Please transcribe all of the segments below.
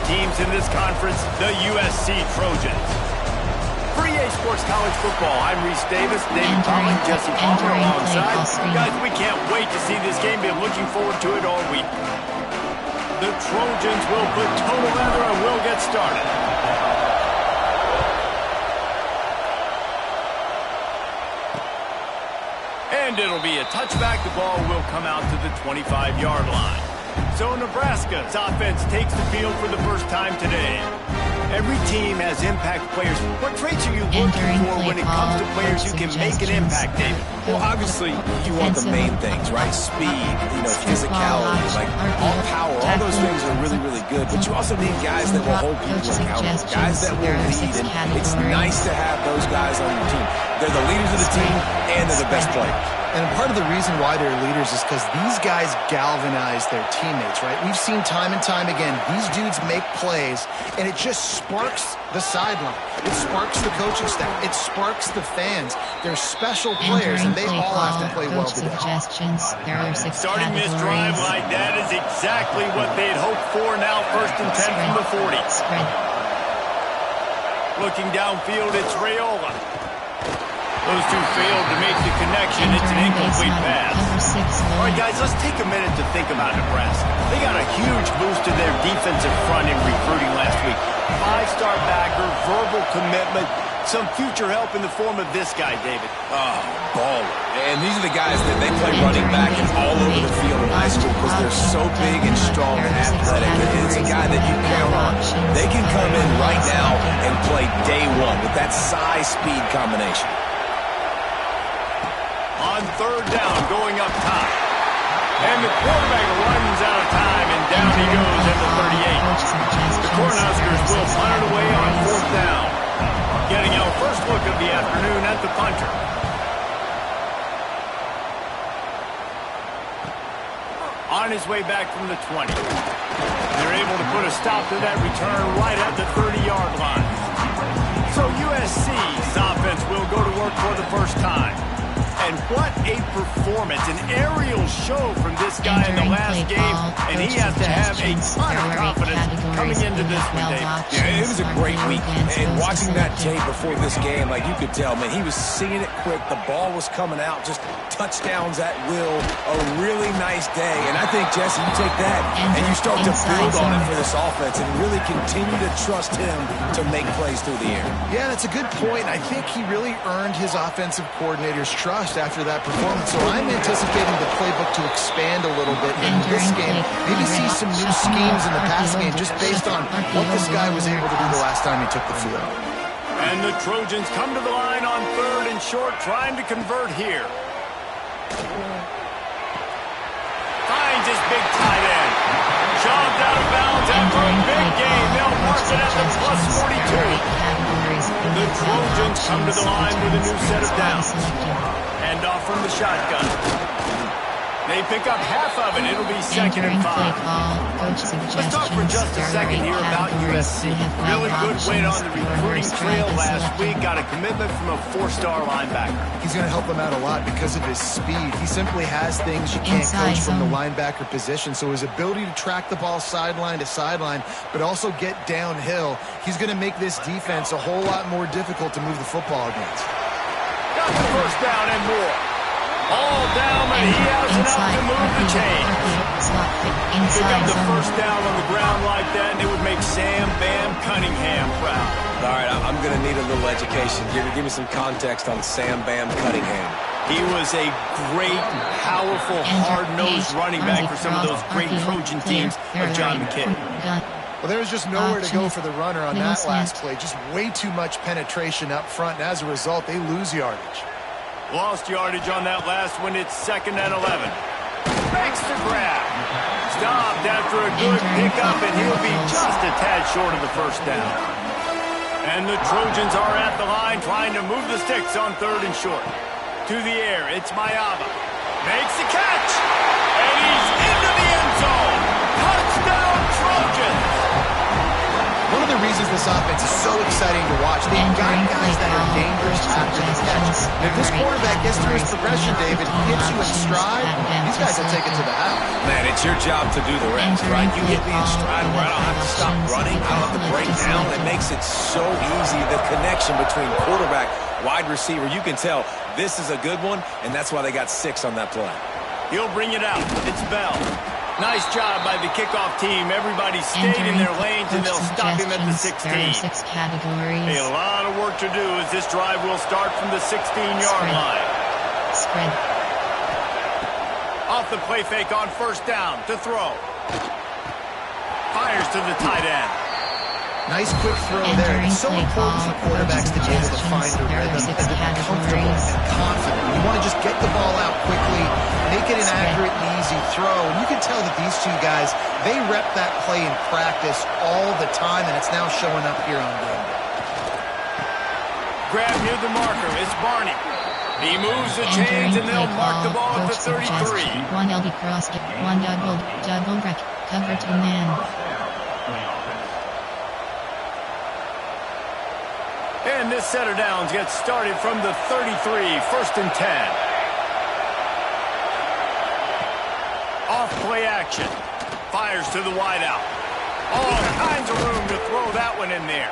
teams in this conference, the USC Trojans. For EA Sports College Football, I'm Reese Davis, David Conley, Jesse Palmer alongside. Guys, we can't wait to see this game. Been looking forward to it all week. The Trojans will put total leather and we'll get started. And it'll be a touchback. The ball will come out to the 25-yard line. So Nebraska's offense takes the field for the first time today. Every team has impact players. What traits are you looking for when it comes to players who can make an impact, David? Well, obviously, you want the main things, right? Speed, physicality, like all power. All those things are really, really good. But you also need guys that will hold people accountable, guys that will lead. And it's nice to have those guys on your team. They're the leaders of the team, and they're the best players. And part of the reason why they're leaders is because these guys galvanize their teammates, right? We've seen time and time again, these dudes make plays, and it just sparks the sideline. It sparks the coaching staff. It sparks the fans. They're special players, and they all have to play well today. Starting this drive like that is exactly what they'd hoped for. Now 1st and 10 from the 40. Looking downfield, it's Raiola. Those two failed to make the connection. It's an incomplete pass. All right, guys, let's take a minute to think about Nebraska. They got a huge boost to their defensive front in recruiting last week. 5-star backer, verbal commitment, some future help in the form of this guy, David. Oh, baller. And these are the guys that they play running back and all over the field in high school because they're so big and strong and athletic. It's a guy that you count on. They can come in right now and play day one with that size-speed combination. On 3rd down, going up top. And the quarterback runs out of time, and down he goes at the 38. The Cornhuskers will punt it away on 4th down. Getting our first look of the afternoon at the punter. On his way back from the 20. They're able to put a stop to that return right at the 30-yard line. So USC's offense will go to work for the first time. And what a performance, an aerial show from this guy in the last game, and he has to have a ton of confidence coming into this one, Dave. Yeah, it was a great week, and watching that tape before this game, like you could tell, man, he was seeing it quick, the ball was coming out, just touchdowns at will, a really nice day, and I think, Jesse, you take that, and you start to build on it for this offense, and really continue to trust him to make plays through the air. Yeah, that's a good point. I think he really earned his offensive coordinator's trust after that performance. So I'm anticipating the playbook to expand a little bit in this game. Maybe see some new schemes in the passing game just based on what this guy was able to do the last time he took the field. And the Trojans come to the line on 3rd and short, trying to convert here. Finds his big tight end. Shoved out of bounds after a big game. They'll mark it at the +42. The Trojans come to the line with a new set of downs. And off from the shotgun. They pick up half of it. It'll be 2nd and 5. Let's talk for just a second here about USC. Really good win on the recruiting trail last week. Got a commitment from a 4-star linebacker. He's going to help them out a lot because of his speed. He simply has things you can't coach from the linebacker position. So his ability to track the ball sideline to sideline, but also get downhill, he's going to make this defense a whole lot more difficult to move the football against. Got the 1st down and more. All down, but he has enough to move the chains. Pick up the 1st down on the ground like that, and it would make Sam Bam Cunningham proud. All right, I'm going to need a little education. Give me some context on Sam Bam Cunningham. He was a great, powerful, hard-nosed running back for some of those great Trojan teams of John McKay. Well, there was just nowhere to go for the runner on that last play. Just way too much penetration up front, and as a result, they lose yardage. Lost yardage on that last one. It's 2nd and 11. Makes the grab. Stopped after a good pickup, and he'll be just a tad short of the 1st down. And the Trojans are at the line trying to move the sticks on 3rd and short. To the air, it's Mayava. Makes the catch, and he's into the end zone. Touchdown, Trojans! One of the reasons this offense is so exciting to watch, they've got guys that are dangerous after the catch. If this quarterback gets through his progression, David, hits you in stride, these guys will take it to the house. Man, it's your job to do the rest, right? You hit me in stride where I don't have to stop running, they don't have to break down. It makes it so easy, the connection between quarterback, wide receiver. You can tell this is a good one, and that's why they got 6 on that play. He'll bring it out. It's Bell. Nice job by the kickoff team. Everybody stayed in their lanes, and they'll stop him at the 16. There are 6 categories. Hey, a lot of work to do as this drive will start from the 16-yard line. Spread. Off the play fake on first down to throw. Fires to the tight end. Nice quick throw there. It's so important for quarterbacks to be able to find a rhythm and be comfortable and confident. You want to just get the ball out quickly, make it an accurate and easy throw. And you can tell that these two guys, they rep that play in practice all the time, and it's now showing up here on game day. Grab near the marker. It's Barney. He moves the chains, and they'll mark the ball at the 33. 1 LB cross, 1 double break, cover 2 man. And this set of downs gets started from the 33, 1st and 10. Off play action. Fires to the wideout. All kinds of room to throw that one in there.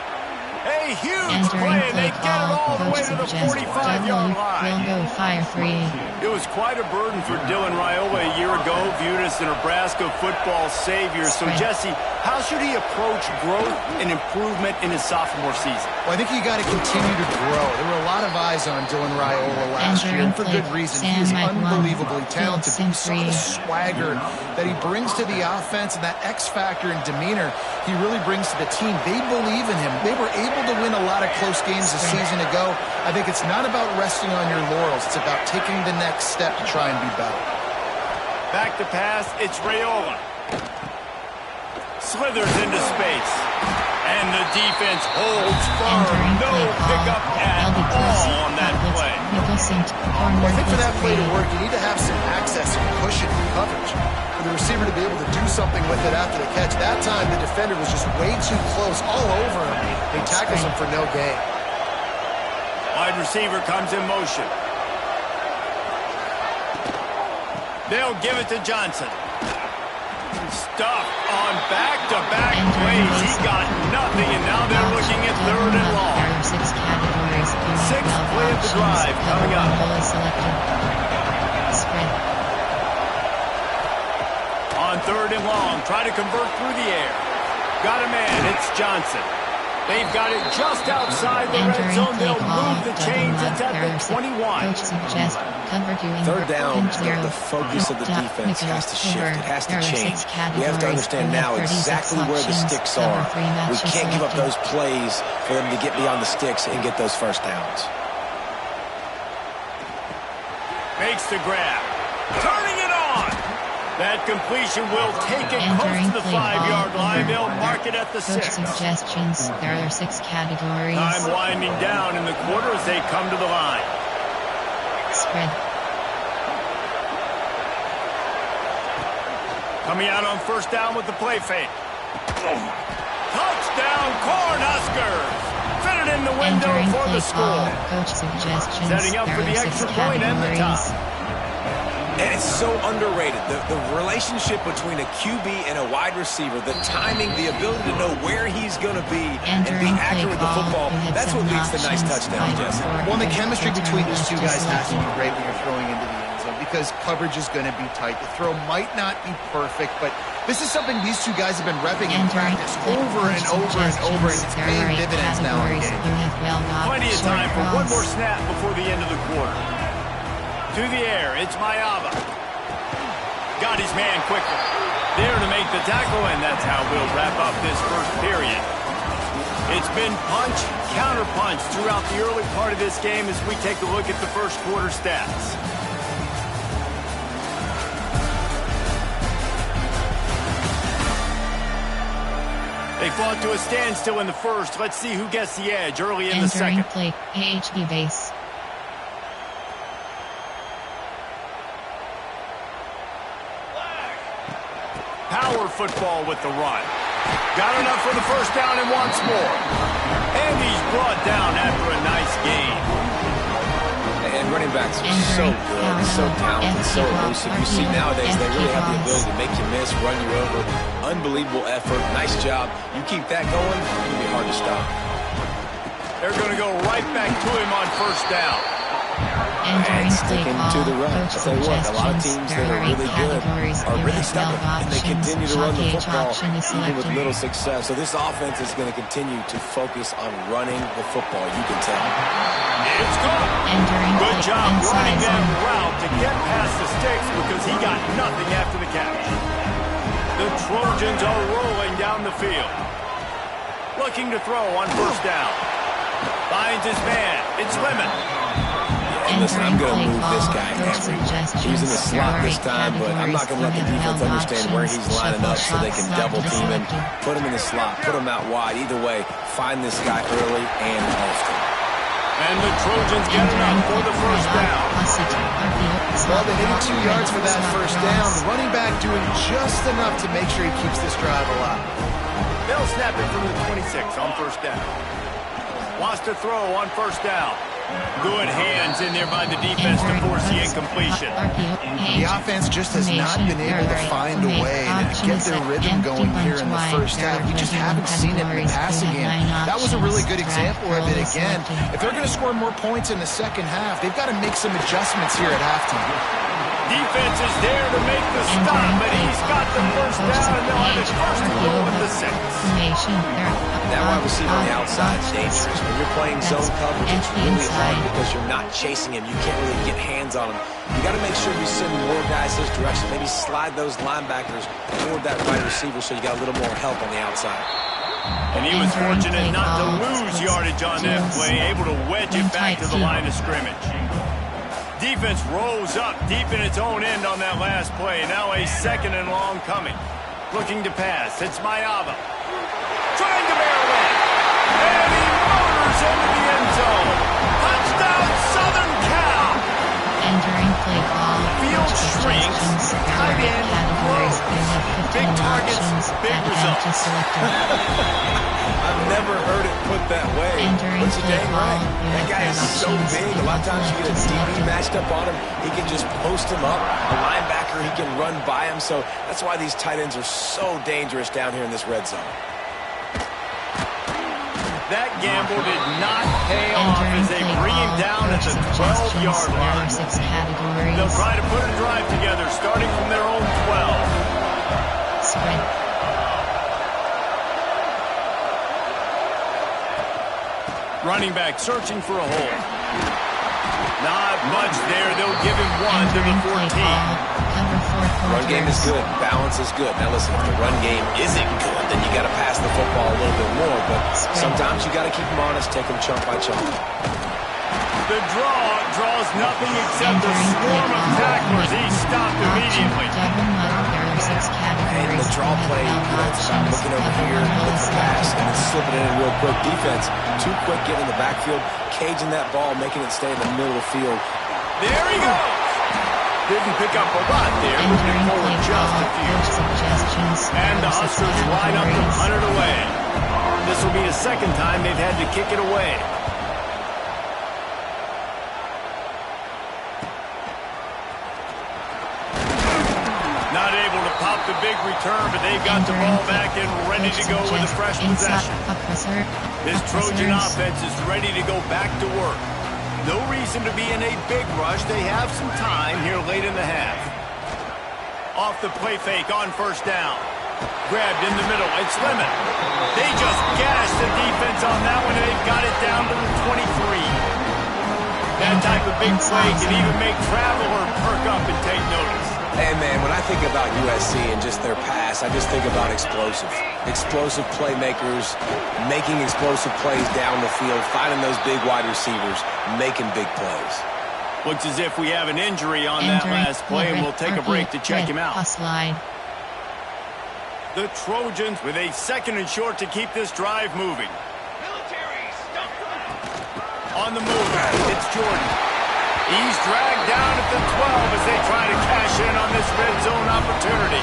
A huge play, and they get it all the way to the 45-yard line. Will go fire free. It was quite a burden for Dylan Raiola a year ago, viewed as the Nebraska football savior. So, Jesse, how should he approach growth and improvement in his sophomore season? Well, I think you got to continue to grow. There were a lot of eyes on Dylan Raiola last year, and for good reason. He is unbelievably talented. You saw the swagger that he brings to the offense and that X factor and demeanor he really brings to the team. They believe in him. They were able to win a lot of close games a season ago. I think it's not about resting on your laurels. It's about taking the next step to try and be better. Back to pass, it's Raiola. Slithers into space. And the defense holds firm. No pickup at all on that play. Well, I think for that play to work, you need to have some access and cushion and coverage. For the receiver to be able to do something with it after the catch. That time, the defender was just way too close, all over him. He tackles him for no gain. Wide receiver comes in motion. They'll give it to Johnson. Stuff on back-to-back plays. He got nothing, and now they're looking at 3rd and long. 6th play of the drive coming up. On 3rd and long, try to convert through the air. Got a man, it's Johnson. They've got it just outside the red zone. They'll move the chains. It's at the 21. 3rd down, the focus of the defense has to shift. It has to change. We have to understand now exactly where the sticks are. We can't give up those plays for them to get beyond the sticks and get those first downs. Makes the grab. Turning it on. That completion will take it close to the 5-yard line. They'll mark it at the 6. Suggestions. There are 6 categories. Time winding down in the quarter as they come to the line. Spread. Coming out on first down with the play fake. Touchdown, Cornhuskers! Fit it in the window for the score. Coach suggestions. Setting up for the extra point and the top. And it's so underrated. The relationship between a QB and a wide receiver, the timing, the ability to know where he's going to be and be accurate with the football, that's what leads to nice touchdowns, Jesse. Well, the chemistry between these two guys has to be great when you're throwing into the end zone because coverage is going to be tight. The throw might not be perfect, but this is something these two guys have been repping in practice over and over and over, and it's paying dividends now in the game. Plenty of time for one more snap before the end of the quarter. To the air, it's Mayava. Got his man quickly. There to make the tackle, and that's how we'll wrap up this first period. It's been punch, counter-punch throughout the early part of this game as we take a look at the first quarter stats. They fought to a standstill in the first. Let's see who gets the edge early in the second. Play, AHD base. Power football with the run. Got enough for the first down and wants more. And he's brought down after a nice gain. And Running backs are so good, so talented, so elusive. You see nowadays they really have the ability to make you miss, run you over. Unbelievable effort. Nice job. You keep that going, it'll be hard to stop. They're going to go right back to him on first down. And sticking to the run. I tell you what, a lot of teams that are really good are really stubborn, and they continue to run the football even with little success. So this offense is going to continue to focus on running the football, you can tell. It's good. Good job running that route to get past the sticks because he got nothing after the catch. The Trojans are rolling down the field. Looking to throw on first down. Finds his man. It's Lemon. And listen, I'm going to move this guy every. He's in the slot this time, but I'm not going to let the defense understand where he's lining up so they can double team him. Put him in the slot, put him out wide. Either way, find this guy early and often. And the Trojans get it up for the first down. Well, they needed 2 yards for that first down. The running back doing just enough to make sure he keeps this drive alive. They'll snap it from the 26 on first down. Wants to throw on first down. Good hands in there by the defense to force the incompletion. The offense just has not been able to find a way to get their rhythm going here in the first half. We just haven't seen it in the passing game. That was a really good example of it again. If they're going to score more points in the second half, they've got to make some adjustments here at halftime. Defense is there to make the stop, but he's got the first down, and they'll have it first and goal at the 6. That wide receiver on the outside is dangerous. When you're playing zone coverage, it's really hard because you're not chasing him. You can't really get hands on him. You got to make sure you send more guys his direction. Maybe slide those linebackers toward that right receiver so you got a little more help on the outside. And he was fortunate not to lose yardage on that play, able to wedge it back to the line of scrimmage. Defense rolls up deep in its own end on that last play. Now a second and long coming. Looking to pass. It's Mayava. Trying to barrel in. And he motors into the end zone. Touchdown, Southern Cal. Entering play call. Field shrinks. Tight end grows. Big targets, big results. I've never heard it put that way. But you're dang right. That guy is so big. A lot of times you get a DB matched up on him. He can just post him up. A linebacker, he can run by him. So that's why these tight ends are so dangerous down here in this red zone. That gamble did not pay off as they bring him down at the 12-yard line. They'll try to put a drive together starting from their own 12. Sprint. Running back searching for a hole. Not much there. They'll give him one to the 14. Run game is good. Balance is good. Now listen, if the run game isn't good, then you got to pass the football a little bit more. But sometimes you got to keep them honest, take them chunk by chunk. The draw draws nothing except a swarm of tacklers. He's stopped immediately. And the draw play, it's about looking over here, looking to pass, and then slipping it in real quick. Defense, too quick getting in the backfield, caging that ball, making it stay in the middle of the field. There he goes. Didn't pick up a lot there, moving forward just a few. And the Huskers line up to punt it away. This will be the second time they've had to kick it away. Not able to pop the big return, but they've got the ball back and ready to go with a fresh possession. This Trojan offense is ready to go back to work. No reason to be in a big rush. They have some time here late in the half. Off the play fake on first down. Grabbed in the middle. It's Lemon. They just gashed the defense on that one, and they've got it down to the 23. That type of big play can even make Traveler perk up and take notice. Hey, man, when I think about USC and just their pass, I just think about explosive. Explosive playmakers, making explosive plays down the field, finding those big wide receivers, making big plays. Looks as if we have an injury on that last play, and we'll take a break to check him out. The Trojans with a second and short to keep this drive moving. On the move, it's Jordan. He's dragged down at the 12 as they try to cash in on this red zone opportunity.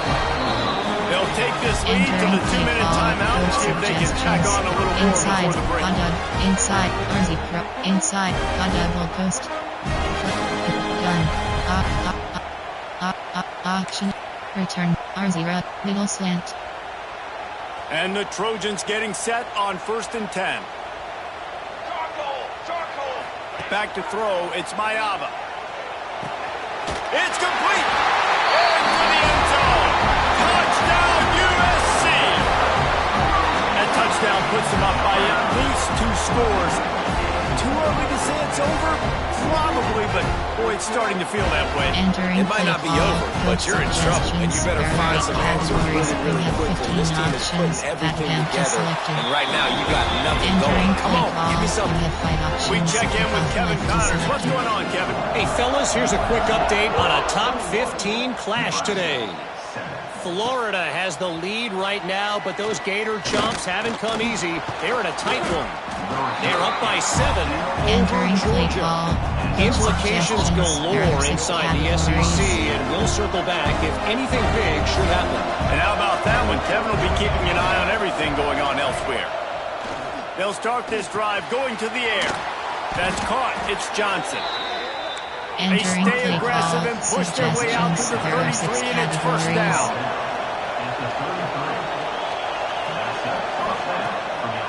They'll take this lead to the 2-minute timeout and see if they can tack on a little more before the break. Inside, RZ Pro, inside, Gold Coast. Option. Return. R0. Middle slant. And the Trojans getting set on 1st and 10. Back to throw, it's Mayava. It's complete! Into the end zone! Touchdown, USC! That touchdown puts them up by at least 2 scores. Too early to say it's over? Probably, but boy, it's starting to feel that way. It might not be over, but you're in trouble, and you better find some answers really quickly. This team is putting everything together, and right now you got nothing going. Come on, give me something. We check in with Kevin Connors. What's going on, Kevin? Hey, fellas, here's a quick update on a top 15 clash today. Florida has the lead right now, but those Gator chumps haven't come easy. They're in a tight one. They're up by 7 over Georgia. Implications galore inside the SEC, and we'll circle back if anything big should happen. And how about that one? Kevin will be keeping an eye on everything going on elsewhere. They'll start this drive going to the air. That's caught. It's Johnson. They stay aggressive and push their way out to the 33, and it's 1st down.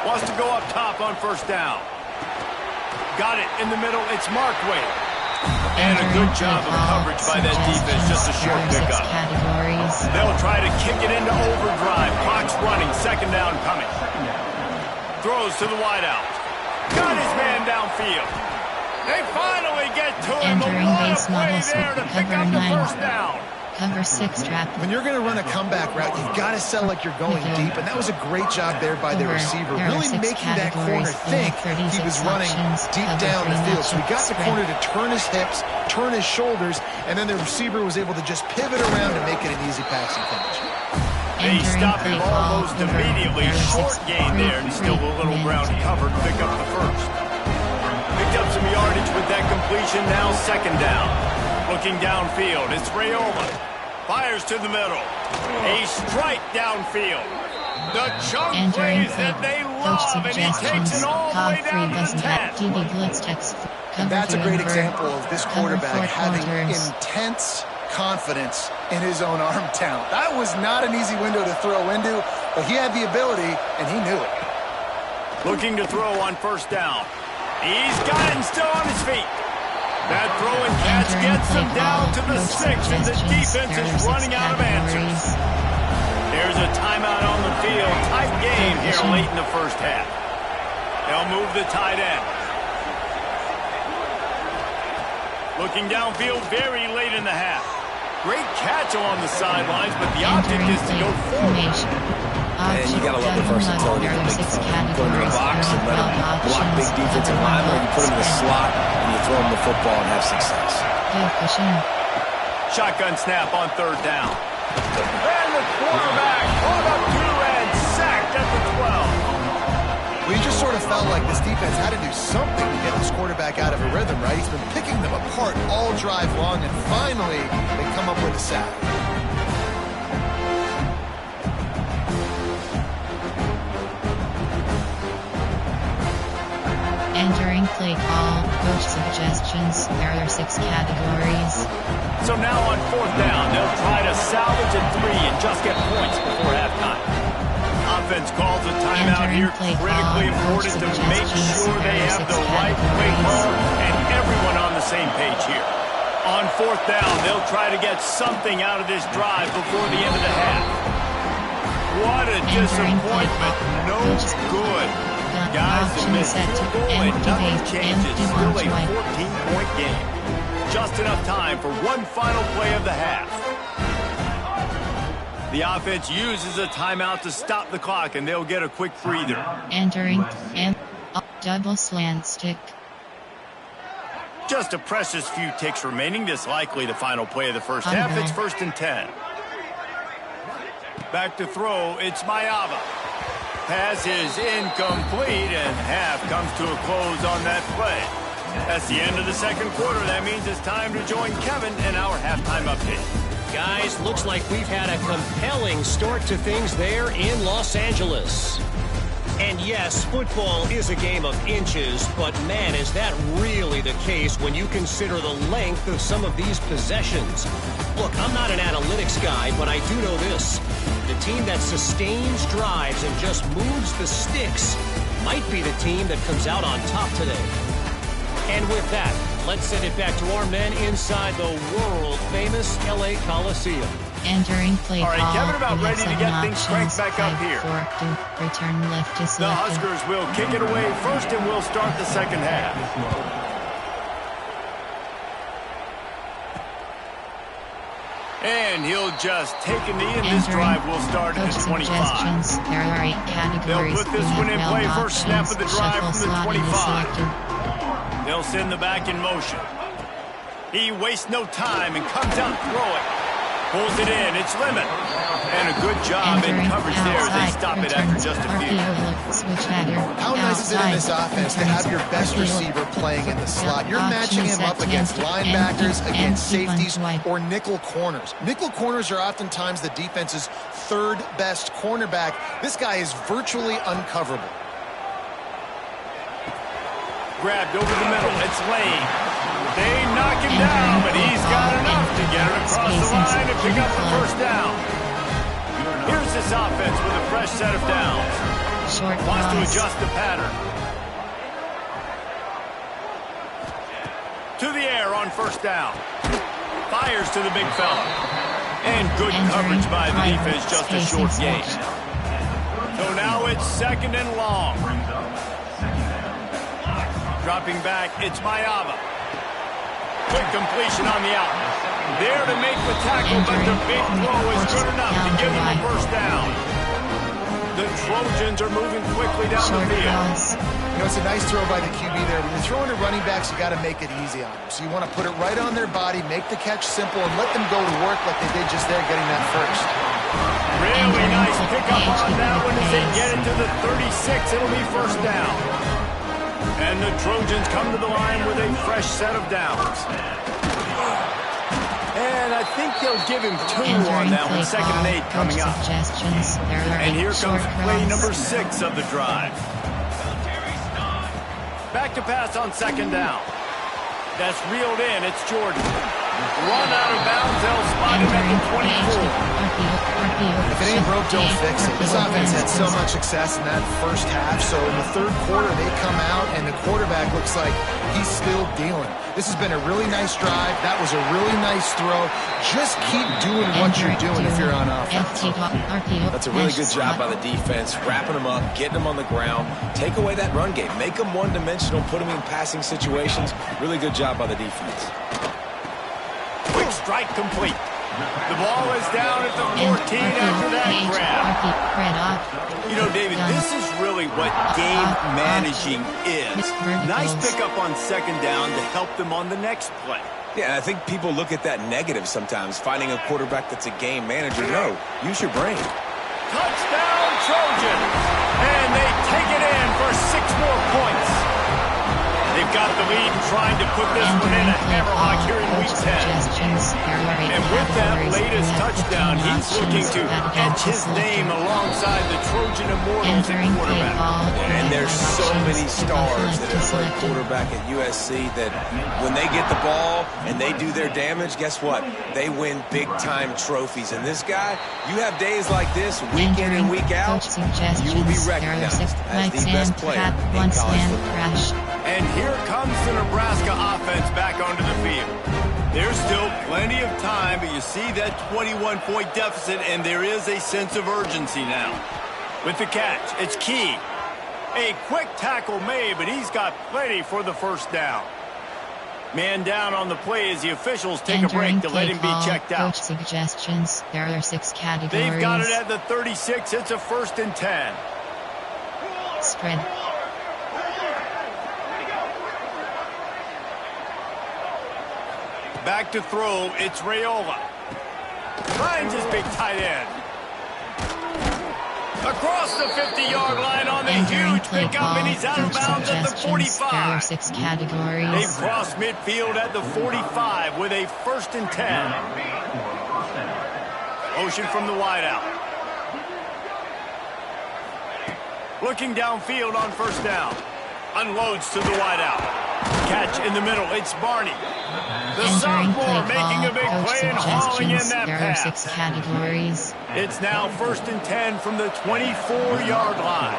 Wants to go up top on 1st down. Got it in the middle. It's Markway. And a good job of coverage by that defense. Just a short pickup. They'll try to kick it into overdrive. Clock's running. 2nd down coming. Throws to the wideout. Got his man downfield. They finally get to him. Entering base model There to pick cover up the 9. 1st down. Cover 6 trap. When you're going to run a comeback route, you've got to sell like you're going deep, and that was a great job there by the receiver, really making that corner think he was running deep down the field. So he got the corner to turn his hips, turn his shoulders, and then the receiver was able to just pivot around and make it an easy passing catch. They stop him almost immediately. Short gain there, and still a little ground covered to pick up the 1st. Picked up some yardage with that completion. Now 2nd down. Looking downfield, it's Raiola. Fires to the middle. A strike downfield. The chunk plays that they love, and he takes it all the way down to the 10. And that's a great example of this quarterback having intense confidence in his own arm talent. That was not an easy window to throw into, but he had the ability, and he knew it. Looking to throw on 1st down. He's got it and still on his feet. That throw and catch gets him down to the 6, and the defense is running out of answers. There's a timeout on the field. Tight game here late in the 1st half. They'll move the tight end. Looking downfield very late in the half. Great catch along the sidelines, but the object is to go forward. And you gotta love the versatility of the big throw. Go into the box and let him block big defensive linemen, or you put him in the slot and you throw him the football and have success. Shotgun snap on 3rd down. And the quarterback caught up 2 and sacked at the 12. Well, you just sort of felt like this defense had to do something to get this quarterback out of a rhythm, right? He's been picking them apart all drive long, and finally they come up with a sack. Entering play call, coach suggestions, there are 6 categories. So now on 4th down, they'll try to salvage a 3 and just get points before halftime. Offense calls a timeout here, critically important to make sure they have the right play call and everyone on the same page here. On 4th down, they'll try to get something out of this drive before the end of the half. What a disappointment. No good. Guys, the missed field goal and nothing changes. Still a 14-point game. Just enough time for one final play of the half. The offense uses a timeout to stop the clock, and they'll get a quick breather. Entering and double slant stick. Just a precious few ticks remaining. This likely the final play of the 1st half. It's 1st and 10. Back to throw. It's Mayava. Pass is incomplete, and half comes to a close on that play. That's the end of the 2nd quarter. That means it's time to join Kevin in our halftime update. Guys, looks like we've had a compelling start to things there in Los Angeles. And yes, football is a game of inches, but man, is that really the case when you consider the length of some of these possessions. Look, I'm not an analytics guy, but I do know this. The team that sustains drives and just moves the sticks might be the team that comes out on top today. And with that, let's send it back to our men inside the world-famous LA Coliseum. Entering play All right, call. Kevin, about ready to get things cranked back up here. Return left to The selected. Huskers will kick it away first, and we'll start the second half. And he'll just take a knee, and this drive will start at the 25. There are 8 categories. They'll put this one in play first snap of the drive from the 25. They'll send the back in motion. He wastes no time and comes out throwing. Pulls it in. It's Lemon. And a good job in coverage there as they stop it after just a few. How nice is it in this offense to have your best receiver playing in the slot? You're matching him up against linebackers, against safeties, or nickel corners. Nickel corners are oftentimes the defense's third best cornerback. This guy is virtually uncoverable. Grabbed over the middle. It's Lane. They knock him down, but he's got enough to get it across the line and pick up the first down. Here's this offense with a fresh set of downs. Wants to adjust the pattern. To the air on first down. Fires to the big fella. And good coverage by the defense, just a short gain. So now it's second and long. Dropping back, it's Mayava. Quick completion on the out. There to make the tackle, but the big throw is good enough to give him a first down. The Trojans are moving quickly down the field. You know, it's a nice throw by the QB there. When you're throwing to running backs, you got to make it easy on them. So you want to put it right on their body, make the catch simple, and let them go to work like they did just there getting that first. Really nice pickup on that one as they get it to the 36. It'll be first down. And the Trojans come to the line with a fresh set of downs. And I think they'll give him 2 on that one. Second and 8 coming up. And here comes play number 6 of the drive. Back to pass on second down. That's reeled in. It's Jordan. Run out of bounds. They'll spot him at the 24. If it ain't broke, don't fix it. This offense had so much success in that first half, so in the third quarter they come out and the quarterback looks like he's still dealing. This has been a really nice drive. That was a really nice throw. Just keep doing what you're doing if you're on offense. That's a really good job by the defense, wrapping them up, getting them on the ground, take away that run game, make them one-dimensional, put them in passing situations. Really good job by the defense. Quick strike complete. The ball is down at the 14 after that grab. You know, David, this is really what game managing is. Nice pickup on second down to help them on the next play. Yeah, I think people look at that negative sometimes, finding a quarterback that's a game manager. No, use your brain. Touchdown, Trojans! And they take it in for 6 more points. They've got the lead and trying to put this one in a hammerlock here in week 10. And with that latest touchdown, he's looking to etch his name alongside the Trojan Immortals at quarterback. And there's so many stars that have played quarterback at USC that when they get the ball and they do their damage, guess what? They win big-time trophies. And this guy, you have days like this, week in and week out, you will be recognized as the best player in college football. And here comes the Nebraska offense back onto the field. There's still plenty of time, but you see that 21-point deficit, and there is a sense of urgency now. With the catch, it's Key. A quick tackle made, but he's got plenty for the first down. Man down on the play as the officials take a break to let him be checked out. Coach suggestions. There are 6 categories. They've got it at the 36. It's a 1st and 10. Spread. Back to throw, it's Raiola. Finds his big tight end. Across the 50-yard line on the huge pickup, and he's out of bounds at the 45. There are 6 categories. They've crossed midfield at the 45 with a 1st and 10. Motion from the wideout. Looking downfield on first down. Unloads to the wideout. Catch in the middle. It's Barney. The sophomore making a big play and hauling in that pass. 6 categories. It's now 1st and 10 from the 24-yard line.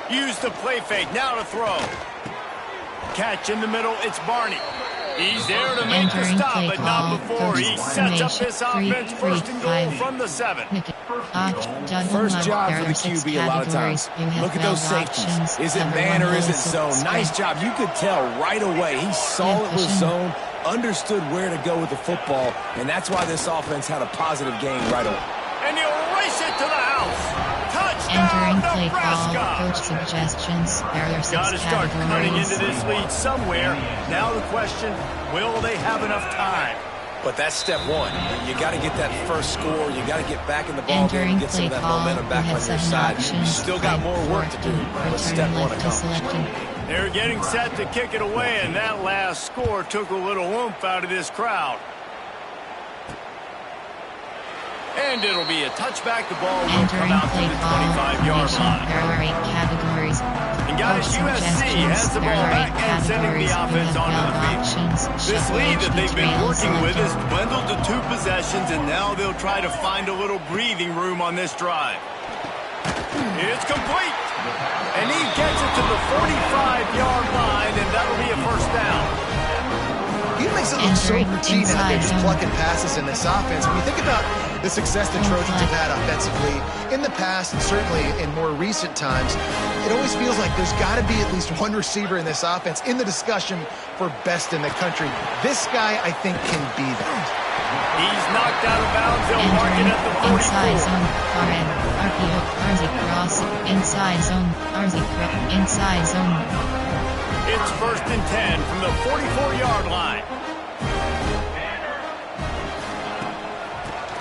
Use the play fake. Now to throw. Catch in the middle. It's Barney. He's there to make the stop, but not before. He sets up this offense 1st and goal from the 7. First job for the QB a lot of times. Look at those safeties. Is it man or is it zone? Nice job. You could tell right away. He saw it was zone, understood where to go with the football, and that's why this offense had a positive game right away. And he'll race it to the house. Entering Touchdown, play call, Nebraska. coach suggestions. There are 6 Got to start cutting categories. into this lead somewhere. Now the question, will they have enough time? But that's step one. You got to get that first score. You got to get back in the ball game and Entering get some play of that call, momentum back we on have your 7 side. You options. still got more work to do, but step one accomplished. Selected. They're getting set to kick it away, and that last score took a little oomph out of this crowd. And it'll be a touchback. The ball will come Entering out to play the call, 25-yard formation. line. There are 8 categories. And guys, Coach USC has the suggestions. ball There are back 8 and sending the categories. offense We have onto the 12 field. options. This Shuffle lead that they've been trail working with selected. is dwindled to 2 possessions, and now they'll try to find a little breathing room on this drive. It's complete. And he gets it to the 45-yard line, and that'll be a first down. He makes it look so Entering routine that they're just inside zone. plucking passes in this offense. When you think about the success the Trojans have had offensively in the past, and certainly in more recent times, it always feels like there's got to be at least one receiver in this offense in the discussion for best in the country. This guy, I think, can be that. He's knocked out of bounds. They'll mark it Entering at the inside 44. zone. RN. RPO. RZ cross. Inside zone. RZ cross. Inside zone. It's 1st and 10 from the 44-yard line.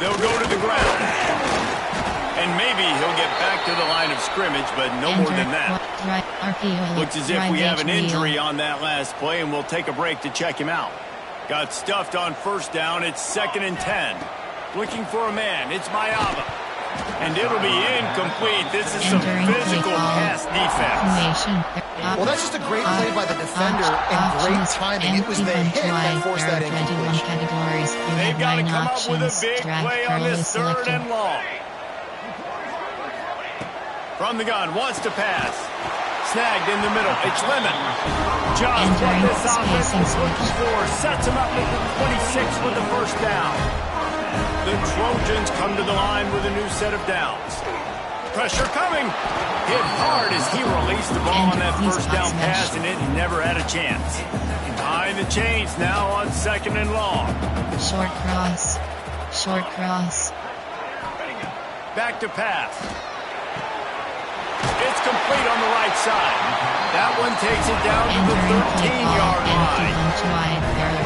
They'll go to the ground. And maybe he'll get back to the line of scrimmage, but no more than that. Right. RPO. Looks as if we have an injury on that last play, and we'll take a break to check him out. Got stuffed on first down. It's 2nd and 10. Looking for a man. It's Mayava. And it'll be incomplete. This is some Entering play physical call. pass defense. Formation. Well, that's just a great play by the defender and great timing. It was the hit that forced that incompletion. Categories. You They've have got to 9 come up with a options. big Drag play on curl this is 3rd selected. and long. From the gun, wants to pass. Snagged in the middle. It's Lemon. Just what Entering this offense spacing is looking for. Sets him up at the 26 with the first down. The Trojans come to the line with a new set of downs. Pressure coming. Hit hard as he released the ball on that first down pass, and it never had a chance. Behind the chains now on 2nd and long. Short cross. Short cross. Back to pass. It's complete on the right side. That one takes it down to the Entering play call. 13-yard Empty line. bunch wide.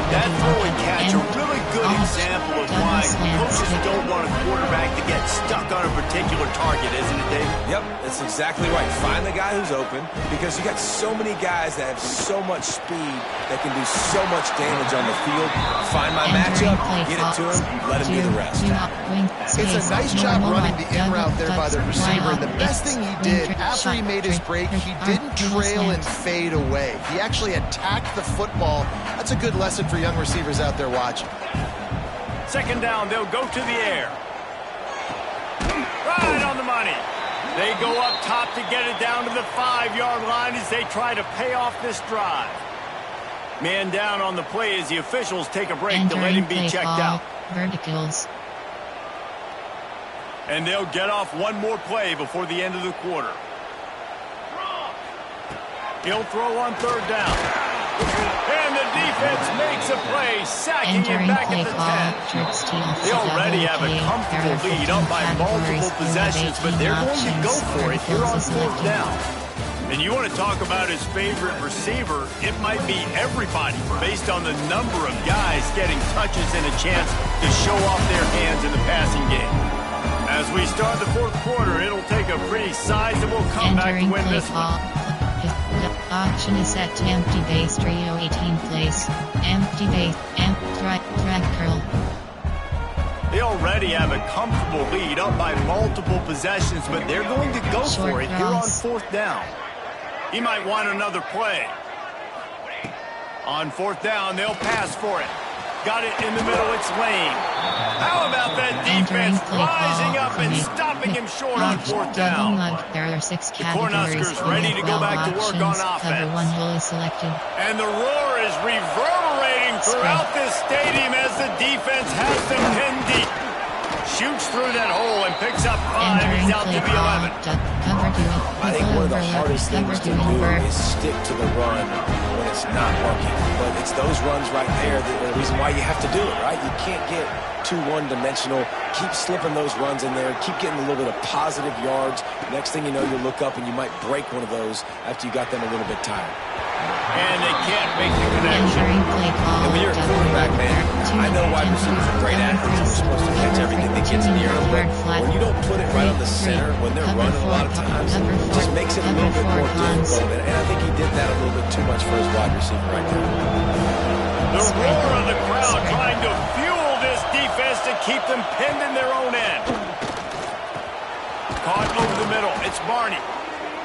That throw and catch, a really good example of why coaches don't want a quarterback to get stuck on a particular target, isn't it, Dave? Yep, that's exactly right. Find the guy who's open, because you got so many guys that have so much speed that can do so much damage on the field. Find my matchup, get it to him, let him do the rest. It's a nice job running the in route there by the receiver. And the best thing he did after he made his break, he didn't trail and fade away. He actually attacked the football. That's a good lesson for young receivers out there watching. 2nd down, they'll go to the air. Right on the money. They go up top to get it down to the 5-yard line as they try to pay off this drive. Man down on the play as the officials take a break to let him be checked out. Verticals. And they'll get off one more play before the end of the quarter. He'll throw on 3rd down. And the defense makes a play, sacking him back at the 10. They already have a comfortable lead up by multiple possessions, but they're going to go for it here on 4th down. And you want to talk about his favorite receiver, it might be everybody based on the number of guys getting touches and a chance to show off their hands in the passing game. As we start the 4th quarter, it'll take a pretty sizable comeback to win this one. Option is set to empty base trio 18 place. Empty base. Drag curl. already have a comfortable lead up by multiple possessions, but they're going to go for it here on 4th down. He might want another play. On 4th down, they'll pass for it. Got it in the middle, it's Lane. How about that defense rising up and stopping him short on 4th down? There are 6 The categories. Cornhuskers ready to go back to work on offense. Cover 1 wholly selected. And the roar is reverberating throughout this stadium as the defense has them pinned deep. Shoots through that hole and picks up 5. He's out to the 11. Cover 2. I think one of the hardest things to do is stick to the run when it's not working. But it's those runs right there that are the reason why you have to do it, right? You can't get too one-dimensional. Keep slipping those runs in there. Keep getting a little bit of positive yards. Next thing you know, you look up and you might break one of those after you got them a little bit tired. And they can't make the connection. And when you're a quarterback, man, I know wide receivers are great athletes. They're supposed to catch everything that gets near them. But when you don't put it right on the center, when they're running a lot of times, it just makes it a little bit more difficult. And I think he did that a little bit too much for his wide receiver right there. The roar of the crowd trying to fuel this defense to keep them pinned in their own end. Caught over the middle. It's Barney.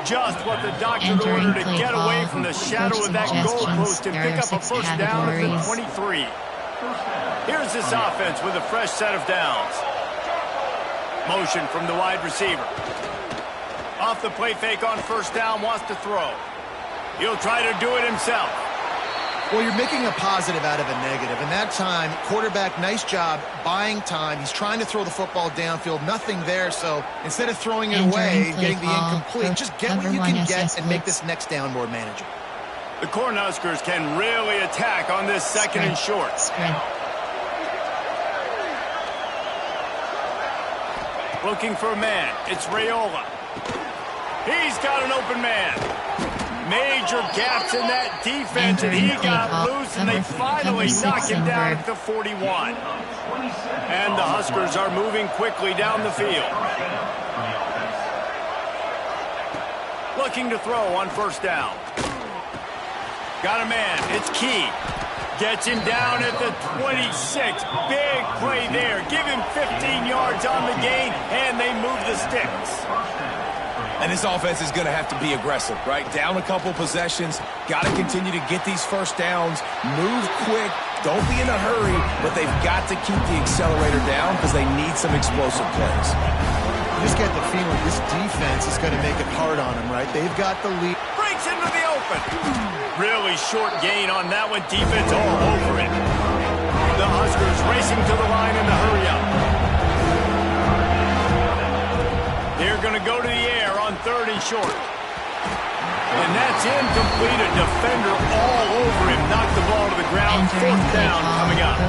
Just what the doctor ordered to get away from the shadow of that goalpost and pick up a first down at the 23. Here's this offense with a fresh set of downs. Motion from the wide receiver. Off the play fake on 1st down, wants to throw. He'll try to do it himself. Well, you're making a positive out of a negative. And that time, quarterback, nice job buying time. He's trying to throw the football downfield. Nothing there. So instead of throwing it away, getting the incomplete, just get what you can get and make this next down more manageable. The Cornhuskers can really attack on this 2nd and short. Looking for a man. It's Raiola. He's got an open man. Major gaps in that defense, and he got loose, and they finally knock him down at the 41. And the Huskers are moving quickly down the field. Looking to throw on 1st down. Got a man. It's Key. Gets him down at the 26. Big play there. Give him 15 yards on the gain, and they move the sticks. And this offense is going to have to be aggressive, right? Down a couple possessions. Got to continue to get these first downs. Move quick. Don't be in a hurry, but they've got to keep the accelerator down because they need some explosive plays. You just get the feeling this defense is going to make it hard on them, right? They've got the lead. Breaks into the open. Really short gain on that one. Defense all over it. The Huskers racing to the line in the hurry up. They're going to go to the air on 3rd and short. And that's incomplete. A defender all over him. Knocked the ball to the ground. 4th down coming up.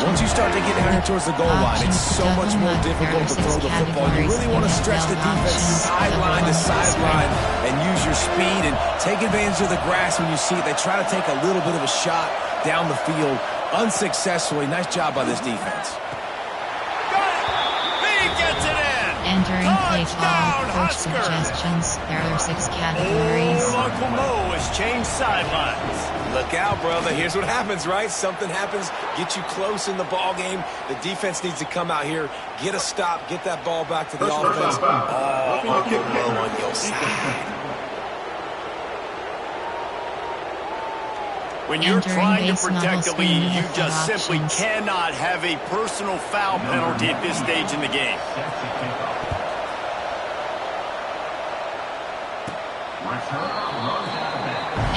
Once you start to get down towards the goal line, it's so much more difficult to throw the football. You really want to stretch the defense sideline to sideline and use your speed and take advantage of the grass when you see it. They try to take a little bit of a shot down the field unsuccessfully. Nice job by this defense. Entering play call, coach suggestions. There are 6 categories. Uncle Mo has changed sidelines. Look out, brother. Here's what happens, right? Something happens, get you close in the ball game. The defense needs to come out here, get a stop, get that ball back to the offense. Oh, Uncle Mo on your side. When you're trying to protect the lead, you just simply cannot have a personal foul penalty at this stage in the game.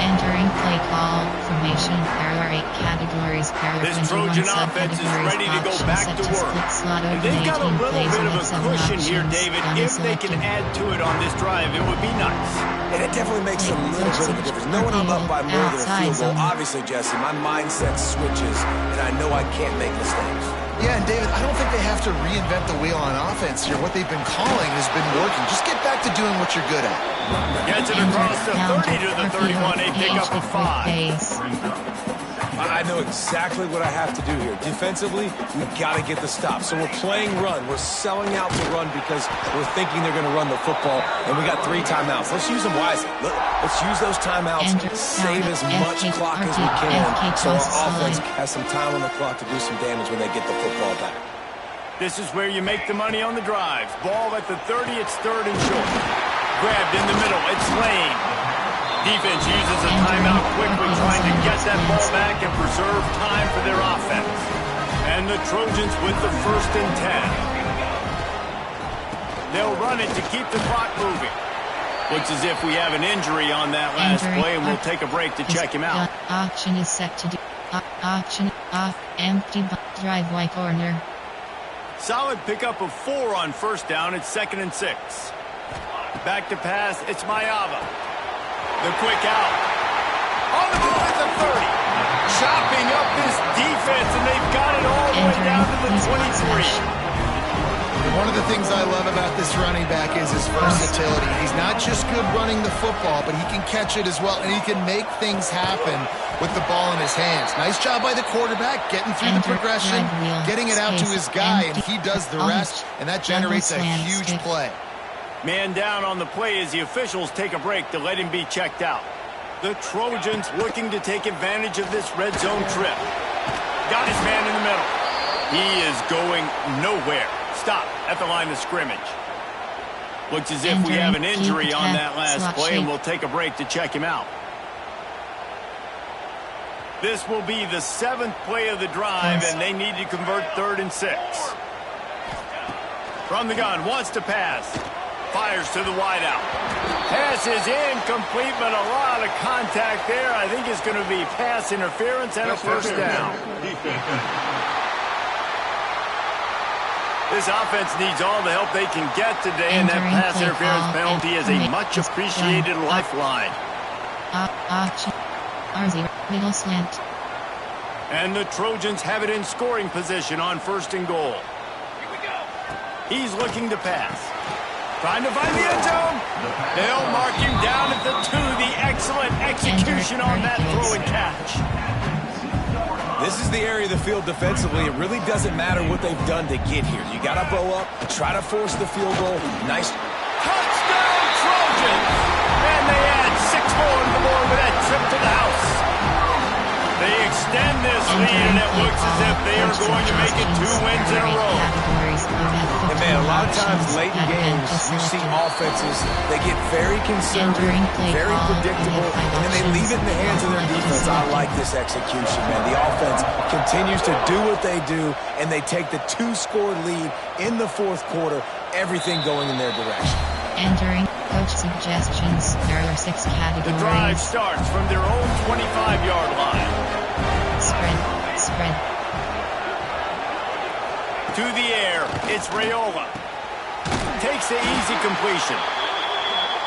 Entering play call formation. There are 8 categories. This Trojan offense is ready to go back to work. And they've got a little bit of a cushion here, David. If they can add to it on this drive, it would be nice. And it definitely makes a little bit of a difference. Knowing I'm up by more than a field goal, obviously, Jesse, my mindset switches, and I know I can't make mistakes. Yeah, and David, I don't think they have to reinvent the wheel on offense here. What they've been calling has been working. Just get back to doing what you're good at. Gets it across the 30 to the 31. They pick up a 5. I know exactly what I have to do here. Defensively, we've got to get the stop. So we're playing run. We're selling out to run because we're thinking they're going to run the football, and we got 3 timeouts. Let's use them wisely. Let's use those timeouts, save as much clock as we can so our offense has some time on the clock to do some damage when they get the football back. This is where you make the money on the drives. Ball at the 30, it's 3rd and short. Grabbed in the middle, it's Lane. Defense uses a timeout quickly, trying to get that ball back and preserve time for their offense. And the Trojans with the 1st and 10. They'll run it to keep the clock moving. Looks as if we have an injury on that last play, and we'll take a break to check him out. Option is set to do. Option off. Empty driveway corner. Solid pickup of 4 on 1st down. It's 2nd and 6. Back to pass. It's Mayava. The quick out. On the move at the 30. Chopping up this defense, and they've got it all the way down to the 23. One of the things I love about this running back is his versatility. He's not just good running the football, but he can catch it as well, and he can make things happen with the ball in his hands. Nice job by the quarterback, getting through the progression, getting it out to his guy, and he does the rest, and that generates a huge play. Man down on the play as the officials take a break to let him be checked out. The Trojans looking to take advantage of this red zone trip. Got his man in the middle. He is going nowhere. Stop at the line of scrimmage. Looks as if we have an injury on that last play, and we'll take a break to check him out. This will be the 7th play of the drive, and they need to convert 3rd and 6. From the gun, wants to pass. Fires to the wideout. Pass is incomplete, but a lot of contact there. I think it's going to be pass interference and a 1st down. This offense needs all the help they can get today, and that pass interference penalty is a much-appreciated lifeline. Middle slant. And the Trojans have it in scoring position on 1st and goal. He's looking to pass. Trying to find the end zone. They'll mark him down at the 2. The excellent execution on that throw and catch. This is the area of the field defensively. It really doesn't matter what they've done to get here. You got to bow up, try to force the field goal. Nice. Touchdown, Trojans! And they add 6 more on the board with that trip to the house. They extend this lead, and it looks as if they are going to make it 2 wins in a row. And man, a lot of times late in games, you see offenses, they get very conservative, very predictable, and then they leave it in the hands of their defense. I like this execution, man. The offense continues to do what they do, and they take the 2-score lead in the 4th quarter, everything going in their direction. Entering coach suggestions. There are 6 categories. The drive starts from their own 25-yard line. Spread. To the air, it's Raiola. Takes the easy completion.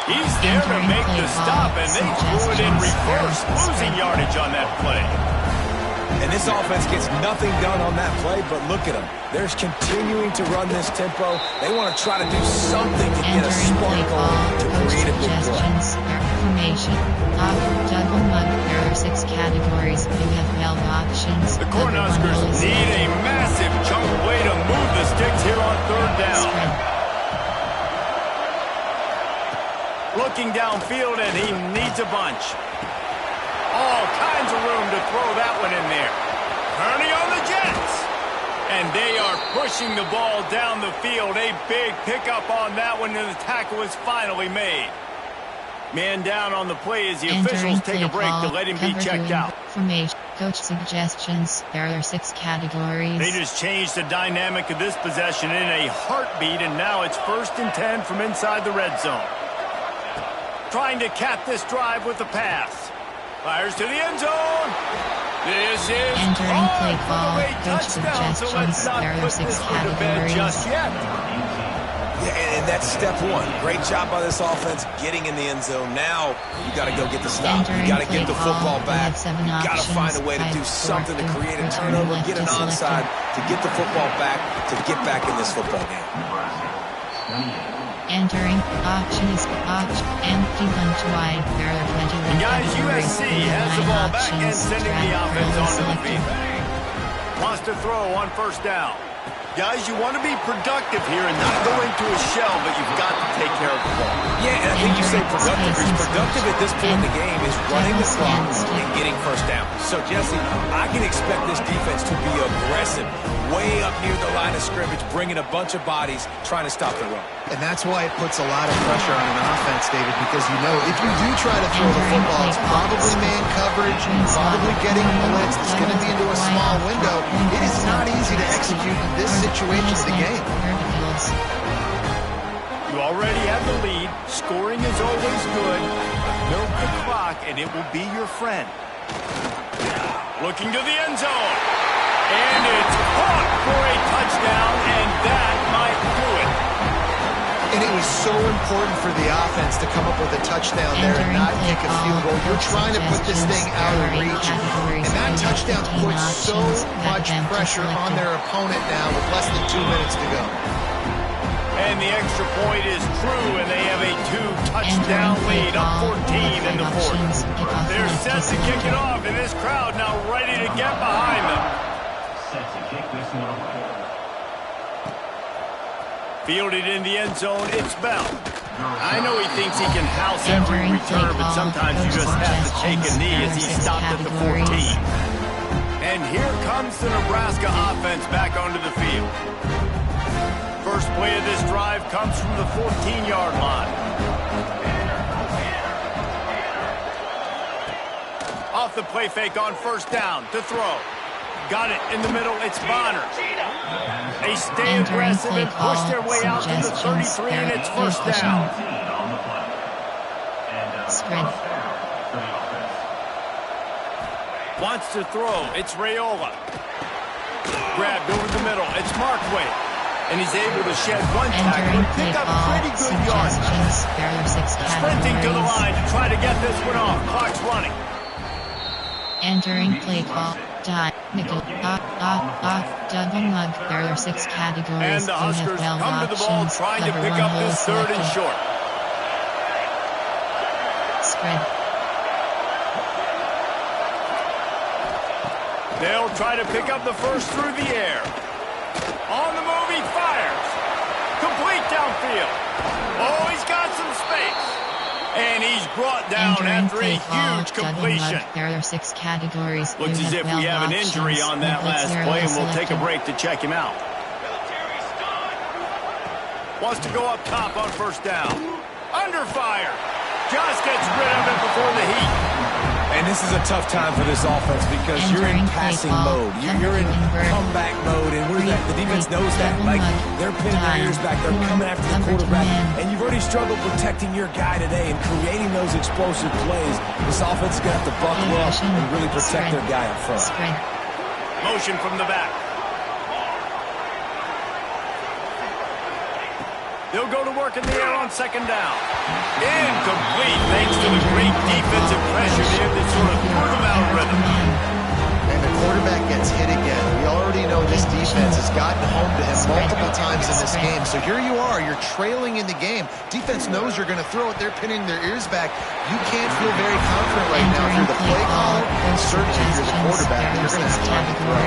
He's there to make the stop, and they threw it in reverse, losing yardage on that play. And this offense gets nothing done on that play, but look at them. They're continuing to run this tempo. They want to try to do something to get a spark going to create a big play. Formation. Double mug. There are 6 categories. You have 12 options. The Cornhuskers need a massive chunk play to move the sticks here on 3rd down. Looking downfield, and he needs a bunch. All kinds of room to throw that one in there. Turning on the Jets. And they are pushing the ball down the field. A big pickup on that one, and the tackle is finally made. Man down on the play as the officials take a break to let him be checked out. Formation. Coach suggestions. There are 6 categories. They just changed the dynamic of this possession in a heartbeat, and now it's 1st and 10 from inside the red zone. Trying to cap this drive with the pass. Fires to the end zone. This is entering play call. touchdown, Coach suggestions. so let's not there are put 6 this one to bed just yet. Yeah, and that's step 1. Great job by this offense getting in the end zone. Now you got to go get the stop. You got to get the football back. You got to find a way to do something to create a turnover, get an onside, to get the football back, to get back in this football game. Entering option is option empty bunch wide. There are 21 guys, USC has the ball back and sending the offense onto the field. Wants to throw on 1st down. Guys, you want to be productive here and not go into a shell, but you've got to take care of the ball. Yeah, and I think you say productive. He's productive at this point in the game is running the clock and getting first down. So, Jesse, I can expect this defense to be aggressive, way up near the line of scrimmage, bringing a bunch of bodies, trying to stop the run. And that's why it puts a lot of pressure on an offense, David, because you know if you do try to throw the football, it's probably man coverage, probably getting blitz. It's going to be into a small window. It is not easy to execute in this situation of the game. You already have the lead. Scoring is always good. Milk the clock, and it will be your friend. Looking to the end zone. And it's caught for a touchdown, and that might do it. And it was so important for the offense to come up with a touchdown there and not kick a field goal. You're trying to put this thing out of reach. And that touchdown puts so much pressure on their opponent now with less than 2 minutes to go. And the extra point is true, and they have a 2-touchdown lead, up 14 in the fourth. They're set to kick it off, and this crowd now ready to get behind them. Set to kick this one off. Fielded in the end zone, it's Bell. I know he thinks he can house every return, but sometimes you just have to take a knee as he stopped at the 14. And here comes the Nebraska offense back onto the field. First play of this drive comes from the 14-yard line. Off the play fake on first down to throw. Got it in the middle, it's Bonner. They stay aggressive and push their way out to the 33, and it's first down. Spread. Wants to throw, it's Raiola. Grabbed over the middle, it's Markway. And he's able to shed one tackle and pick up pretty good yards. Sprinting to the line to try to get this one off. Clock's running. Entering play call. Dot. Nickel. Double mug. There are 6 categories. And the Huskers come to the ball trying to pick up this third and short. Spread. They'll try to pick up the first through the air. On the move, he fires. Complete downfield. Oh, he's got some space. And he's brought down after a huge completion. There are 6 categories. Looks as if we have an injury on that last play, and we'll take a break to check him out. Wants to go up top on first down. Under fire. Just gets rid of it before the heat. And this is a tough time for this offense because you're in passing mode. You're in comeback mode, and the defense knows that. Like, they're pinning their ears back. They're coming after the quarterback. And you've already struggled protecting your guy today and creating those explosive plays. This offense is going to have to buckle up and really protect their guy up front. Motion from the back. They'll go to work in the air on second down. Incomplete, thanks to the great defensive pressure there that sort of threw them out of rhythm. And the quarterback gets hit again. We already know this defense has gotten home to him multiple times in this game. So here you are, you're trailing in the game. Defense knows you're going to throw it. They're pinning their ears back. You can't feel very confident right now if you're the play caller, and certainly if you're the quarterback, that you're going to have time to throw.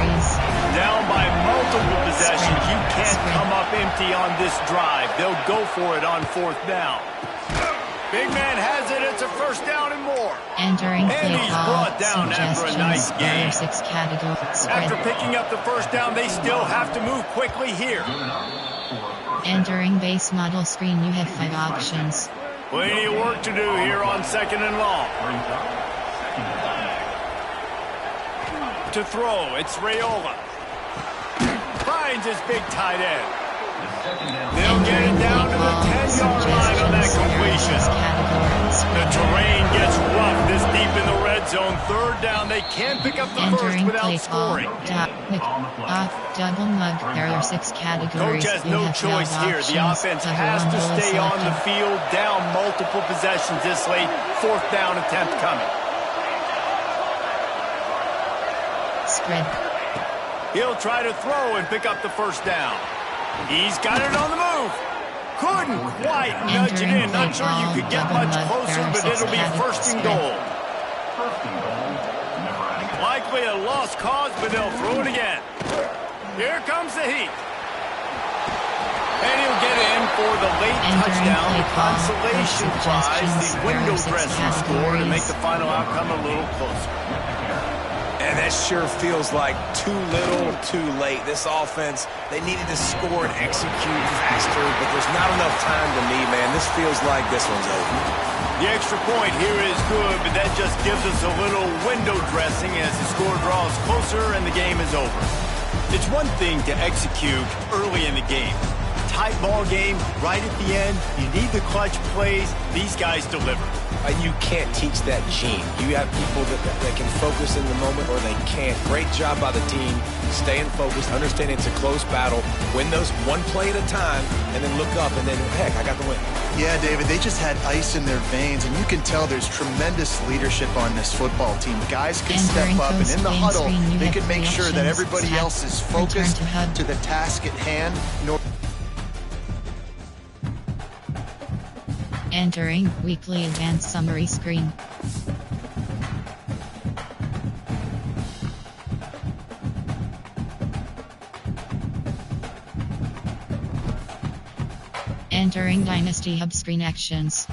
Down by multiple possessions, you can't come up empty on this drive. They'll go for it on fourth down. Big man has it. It's a first down and more. Entering and he's brought down after a nice game. After picking up the first down, they still have to move quickly here. Entering base model screen, you have 5 options. Plenty of work to do here on second and long. To throw, it's Raiola. Finds his big tight end. They'll get it down to the 10-yard line on that completion. The terrain gets rough this deep in the red zone. Third down, they can't pick up the first without scoring. Double mug. There are 6 categories. Coach has no choice here. The offense has to stay on the field, down multiple possessions this late. Fourth down attempt coming. Spread. He'll try to throw and pick up the first down. He's got it on the move. Couldn't quite nudge it in. Not sure you could get much closer, but it'll be first and goal. Likely a lost cause, but they'll throw it again. Here comes the heat. the late touchdown, the consolation prize, the window dressing score to make the final outcome a little closer. And that sure feels like too little, too late. This offense, they needed to score and execute faster, but there's not enough time to me, man. This feels like this one's over. The extra point here is good, but that just gives us a little window dressing as the score draws closer and the game is over. It's one thing to execute early in the game. Tight ball game, right at the end, you need the clutch plays. These guys deliver. You can't teach that gene. You have people that can focus in the moment or they can't. Great job by the team, staying focused, understanding it's a close battle, win those one play at a time, and then look up and then, heck, I got the win. Yeah, David, they just had ice in their veins, and you can tell there's tremendous leadership on this football team. Guys can step up, and in the huddle, they can make sure that everybody else is focused to the task at hand. Entering weekly advanced summary screen. Entering Dynasty Hub screen actions.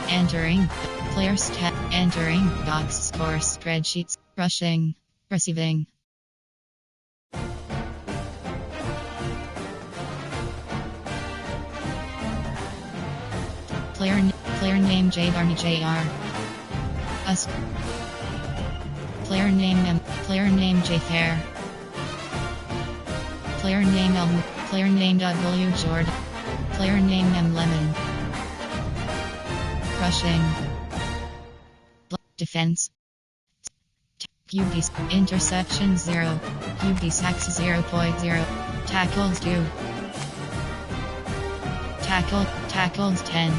Entering player stat. Entering box score spreadsheets. Rushing. Receiving. Player name J Barney Jr. Us. Player name M. Player name J Fair. Player name L. Player name W Jordan. Player name M Lemon. Rushing. Defense. QB interception 0. QB sacks 0.0. Tackles 2. Tackles 10.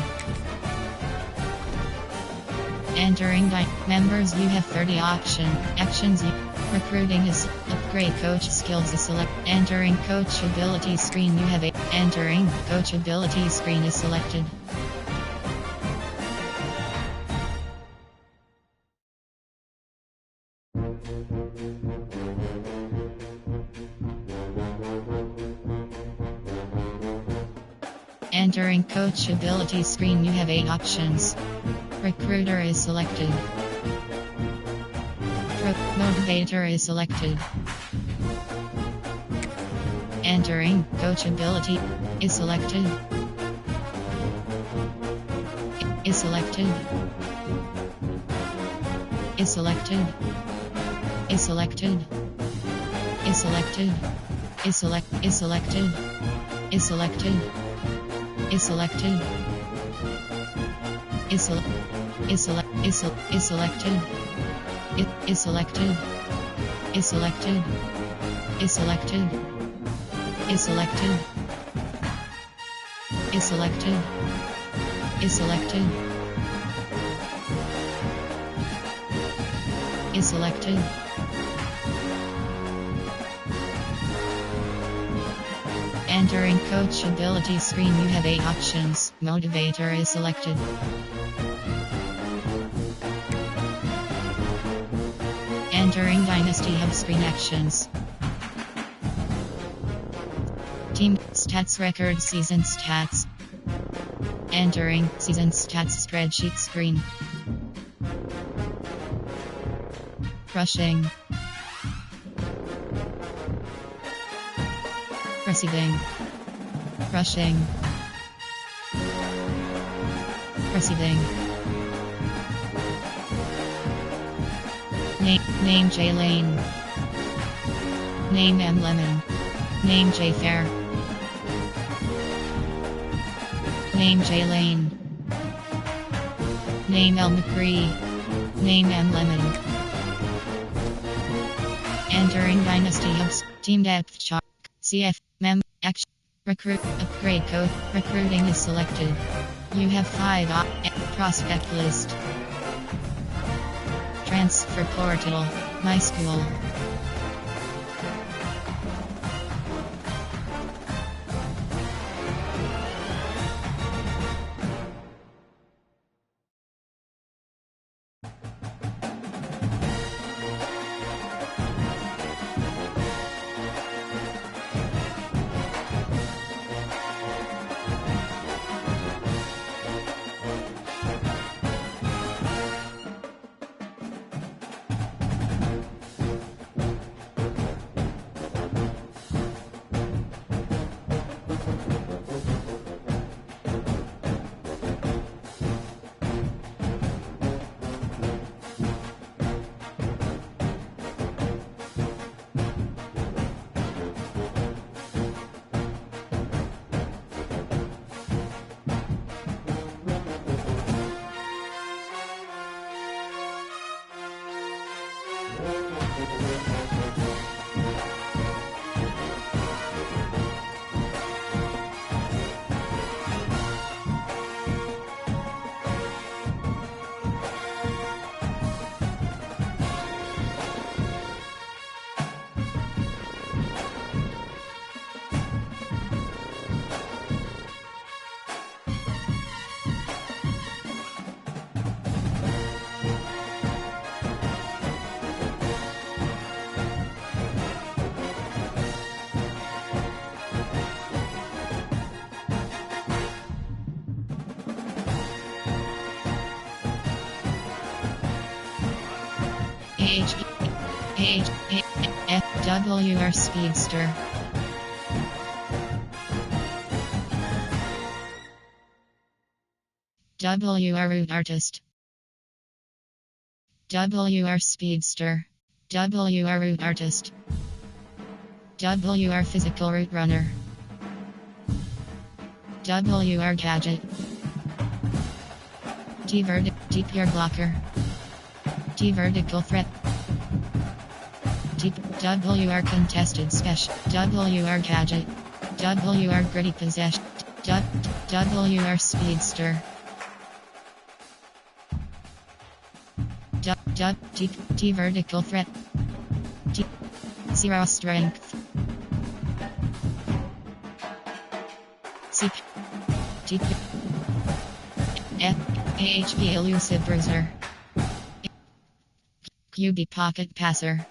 Entering members, you have 30 actions. Recruiting is upgrade coach skills is select. Entering coach ability screen, you have 8. Entering coach ability screen is selected. Entering coach ability screen, you have 8 options. Recruiter is selected. Motivator is selected. Entering coach ability is selected. Is selected. Is selected. Is selected. Is selected. Is selected. Is selected. Is selected. Is selected. Is selected. Is selected. Is selected. Is selected. Is selected. Is selected. Is selected. Is selected. Is selected. Entering coach ability screen, you have 8 options. Motivator is selected. Entering Dynasty Hub screen actions. Team stats record season stats. Entering season stats spreadsheet screen. Rushing. Receiving. Rushing. Receiving. Name J Lane. Name M Lemon. Name J Fair. Name Jay Lane. Name El McCree. Name M Lemon. Entering Dynasty Hubs. Team Depth Chart. CF. Mem. Action. Recruit. Upgrade code. Recruiting is selected. You have 5 prospect list. Transfer portal. My school. WR Speedster. WR Root Artist. WR Speedster. WR Root Artist. WR Physical Route Runner. WR Gadget. T Peer Blocker. T Vertical Threat. WR Contested Special. WR Gadget. WR Gritty Possession. WR Speedster. T Vertical Threat. Zero Strength. AHP Elusive Bruiser. QB Pocket Passer.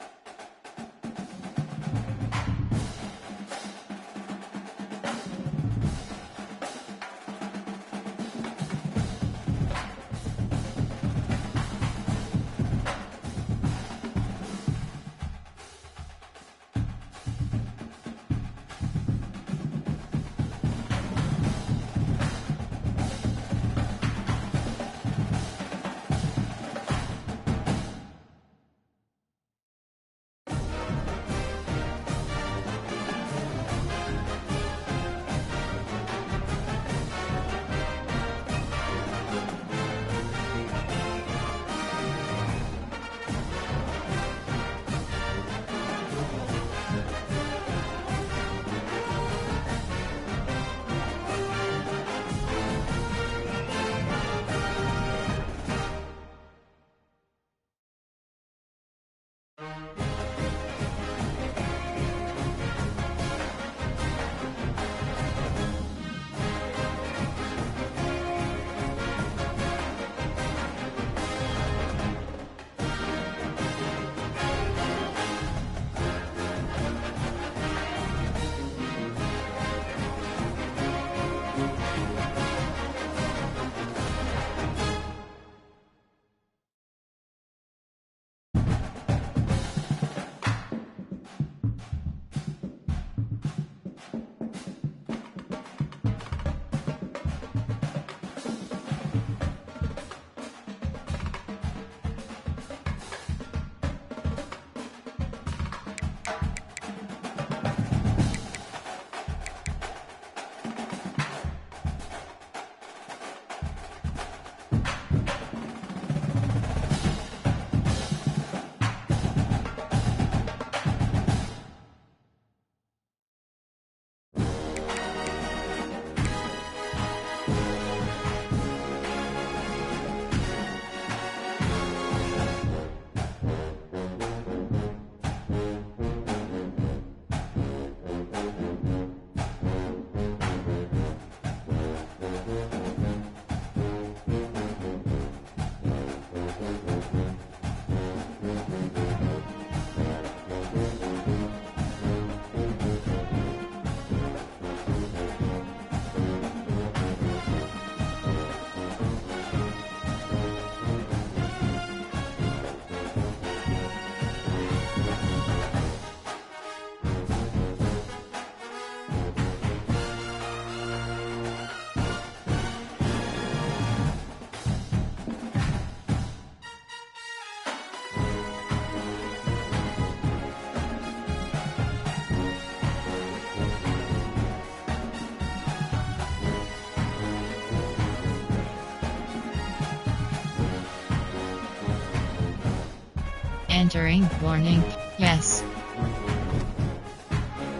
Entering warning. Yes.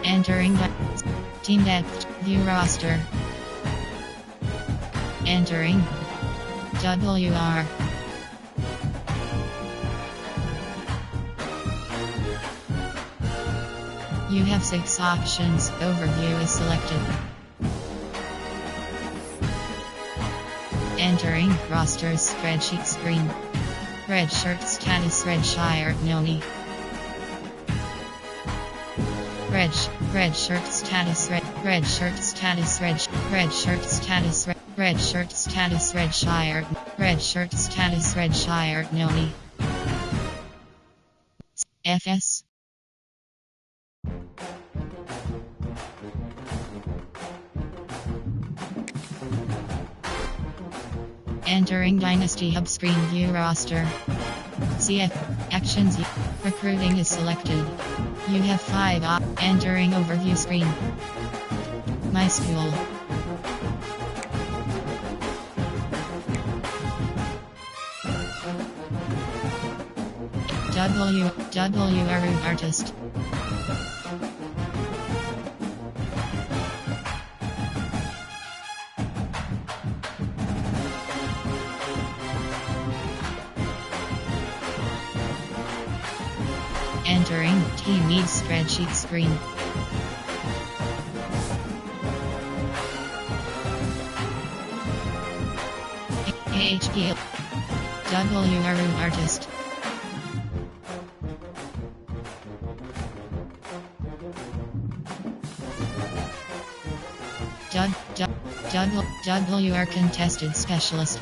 Entering team depth. View roster. Entering WR. You have 6 options. Overview is selected. Entering rosters spreadsheet screen. Red shirt status Redshire Noni. Red shirt status red shirt status red shirt status red shirt status Redshire Noni. FS. Entering Dynasty Hub screen view roster. CF actions. Recruiting is selected. You have 5 entering overview screen. My school. WR artist. Entering team needs spreadsheet screen. AHP WRU artist. WR contested specialist.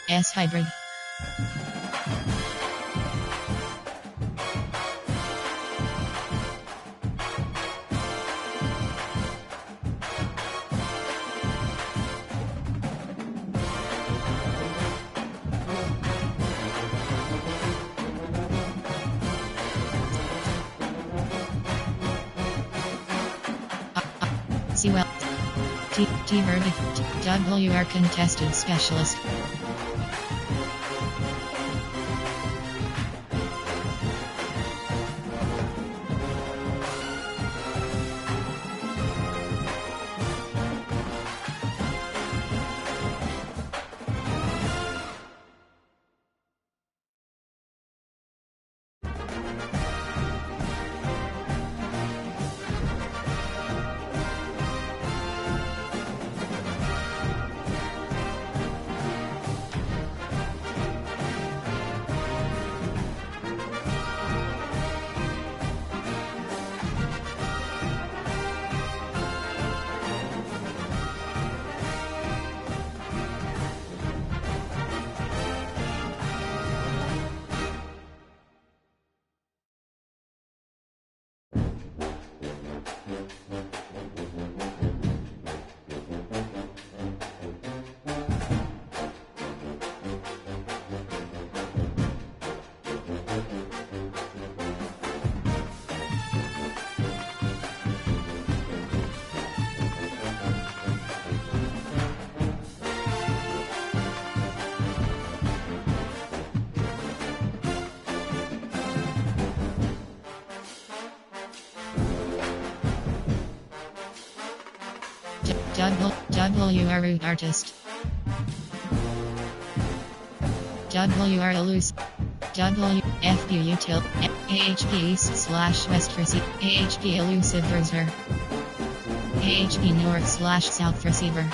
S hybrid. Well. T verdict. WR contested specialist. WR artist. WR elusive. WFU util. AHP east / west receiver. AHP elusive receiver. AHP north / south receiver.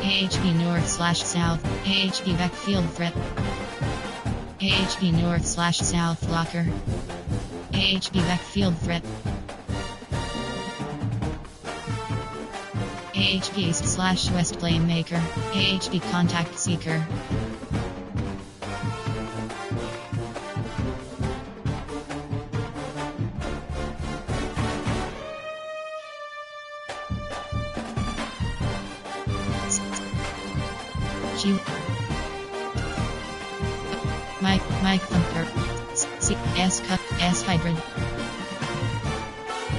AHP north / south. AHP backfield threat. AHP north / south blocker. AHP backfield threat. AHP east / west playmaker. AHP contact seeker. Mike Thumper. S hybrid.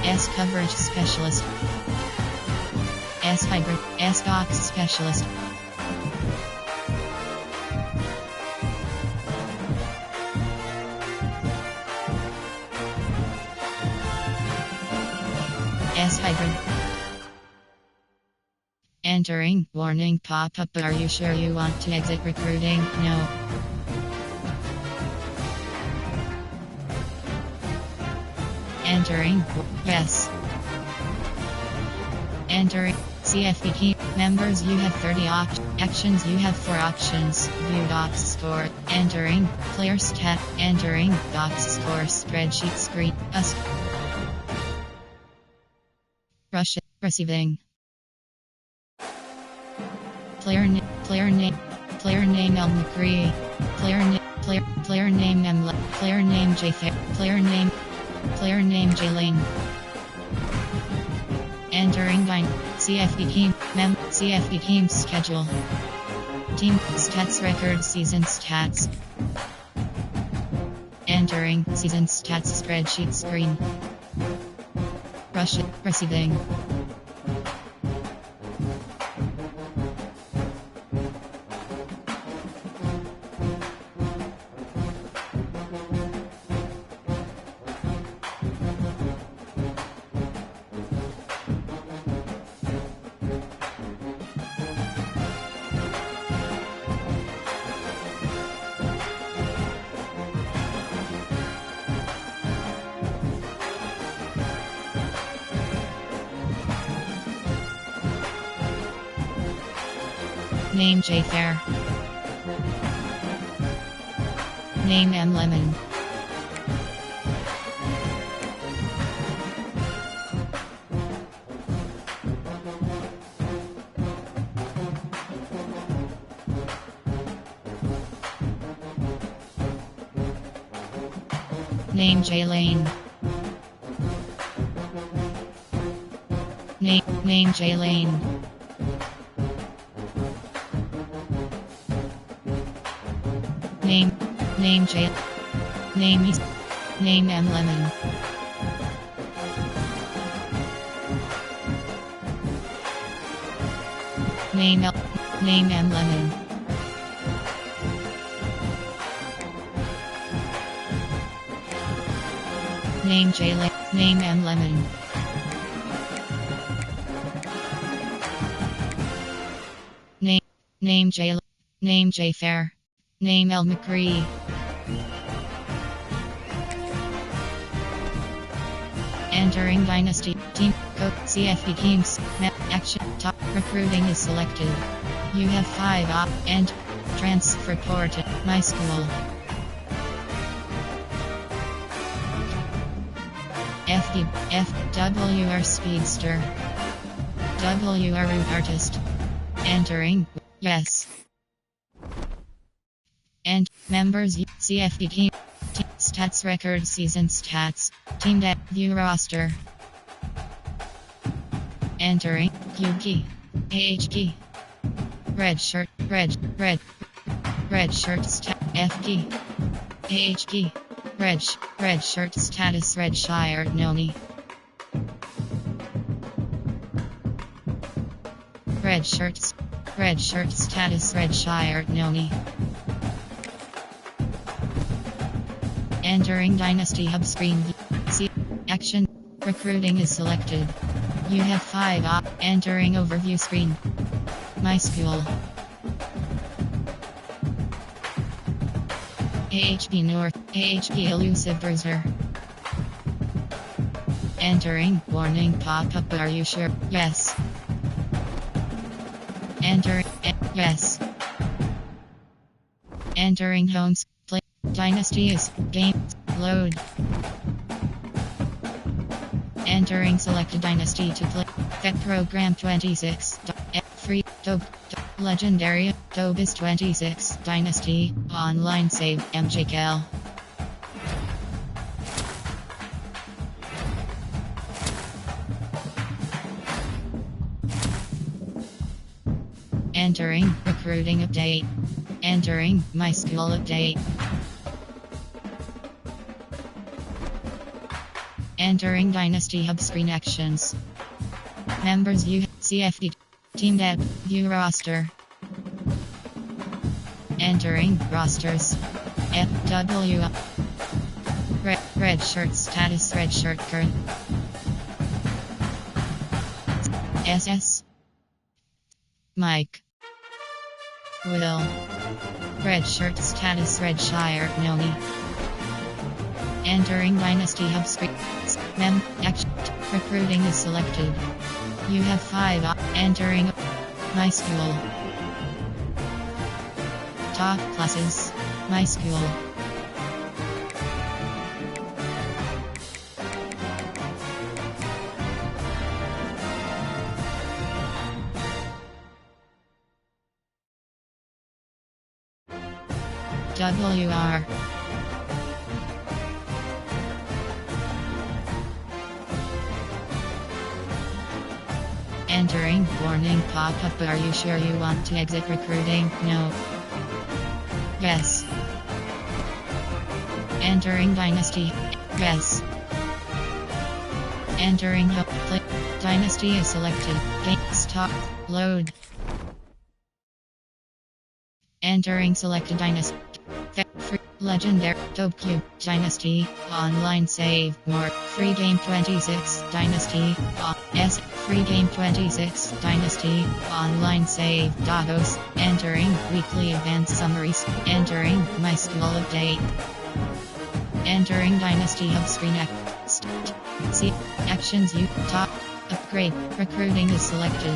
S coverage specialist. S hybrid. S box specialist. S hybrid. Entering. Warning pop-up. Are you sure you want to exit recruiting? No. Entering. Yes. Entering. CFP key. Members, you have 30 actions. You have 4 options. View docs score. Entering. Player stat. Entering. Docs score spreadsheet screen. Rush. Receiving. Player name El McCree. Player name M. Player name J. Fair. Player name J. Lane. Entering line. CFP team. CFP team schedule. Team stats record season stats. Entering season stats spreadsheet screen. Rush receiving. Name J. Fair. Name M. Lemon. Name J. Lane. Name J. Lane. Name J. Name M. Lemon. Name M. Lemon. Name J. Name M. Lemon. Name J. Fair. Name El McCree. Entering Dynasty. Team. Code. CFP teams. Action. Top. Recruiting is selected. You have 5 op. And. Transfer port. My school. FWR Speedster. WR Root Artist. Entering. Yes. And members CFP team stats record season stats team deck view roster. Entering QG AHG red shirt stat FG AHG red shirt status red shire Noni red shirt status red shire Noni. Entering Dynasty Hub screen. See action. Recruiting is selected. You have 5 op. Entering overview screen. My school. AHP North. AHP Elusive Bruiser. Entering. Warning pop-up. Are you sure? Yes. Entering. Yes. Entering homes. Play. Dynasty is game. Load. Entering selected dynasty to play. Pet program 26. Free. Legendary. Tobis 26. Dynasty. Online save. MJKL. Entering recruiting update. Entering my school update. Entering Dynasty Hub screen actions. Members view CFD. Team Dev view roster. Entering rosters. FW. Red shirt status. Red shirt current. SS. Mike. Will. Red shirt status. Red Shire Noni. Entering Dynasty Hub screen. Action. Recruiting is selected. You have 5 entering My School. Top classes. My School. WR. Entering warning pop-up. Are you sure you want to exit recruiting? No. Yes. Entering Dynasty. Yes. Entering Hub. Dynasty is selected. Game stop. Load. Entering selected Dynasty. Free Legendary Dope Cube Dynasty Online Save More Free Game 26 Dynasty S Free Game 26 Dynasty Online Save Dagos. Entering Weekly Event Summaries. Entering My School Update. Entering Dynasty Hub Screen See Actions You Top Upgrade Recruiting is selected.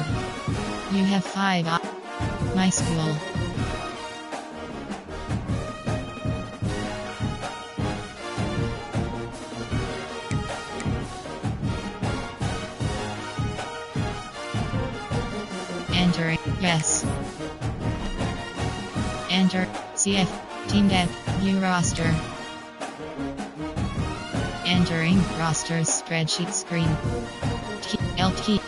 You have 5 My School. Enter yes. Enter CF Team Dev View roster. Entering roster spreadsheet screen. L key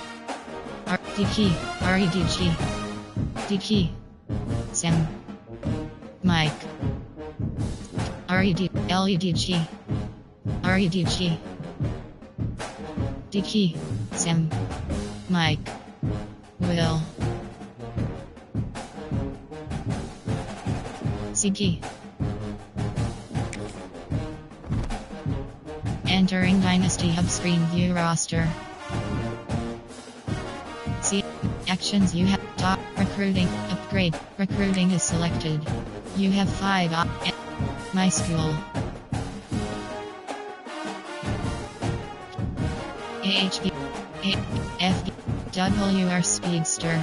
R D key REDG D key Sem Mike RED LEDG REDG D key Sem Mike Will C key. Entering Dynasty Hub screen view roster. See actions you have top recruiting upgrade recruiting is selected. You have 5 My School. AHB F WR Speedster.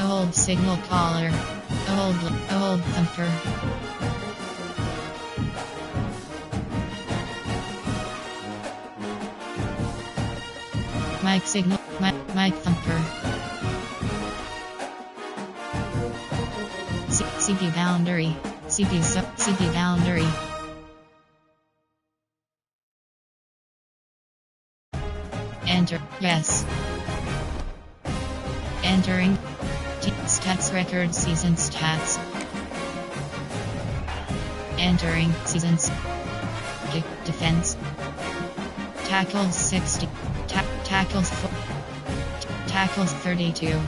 Old signal caller. Old thumper. Mike signal. Mike thumper. CP boundary. CP boundary. Enter. Yes. Entering. Stats record season stats. Entering seasons. Defense. Tackles 60. Tackles 4. Tackles 32.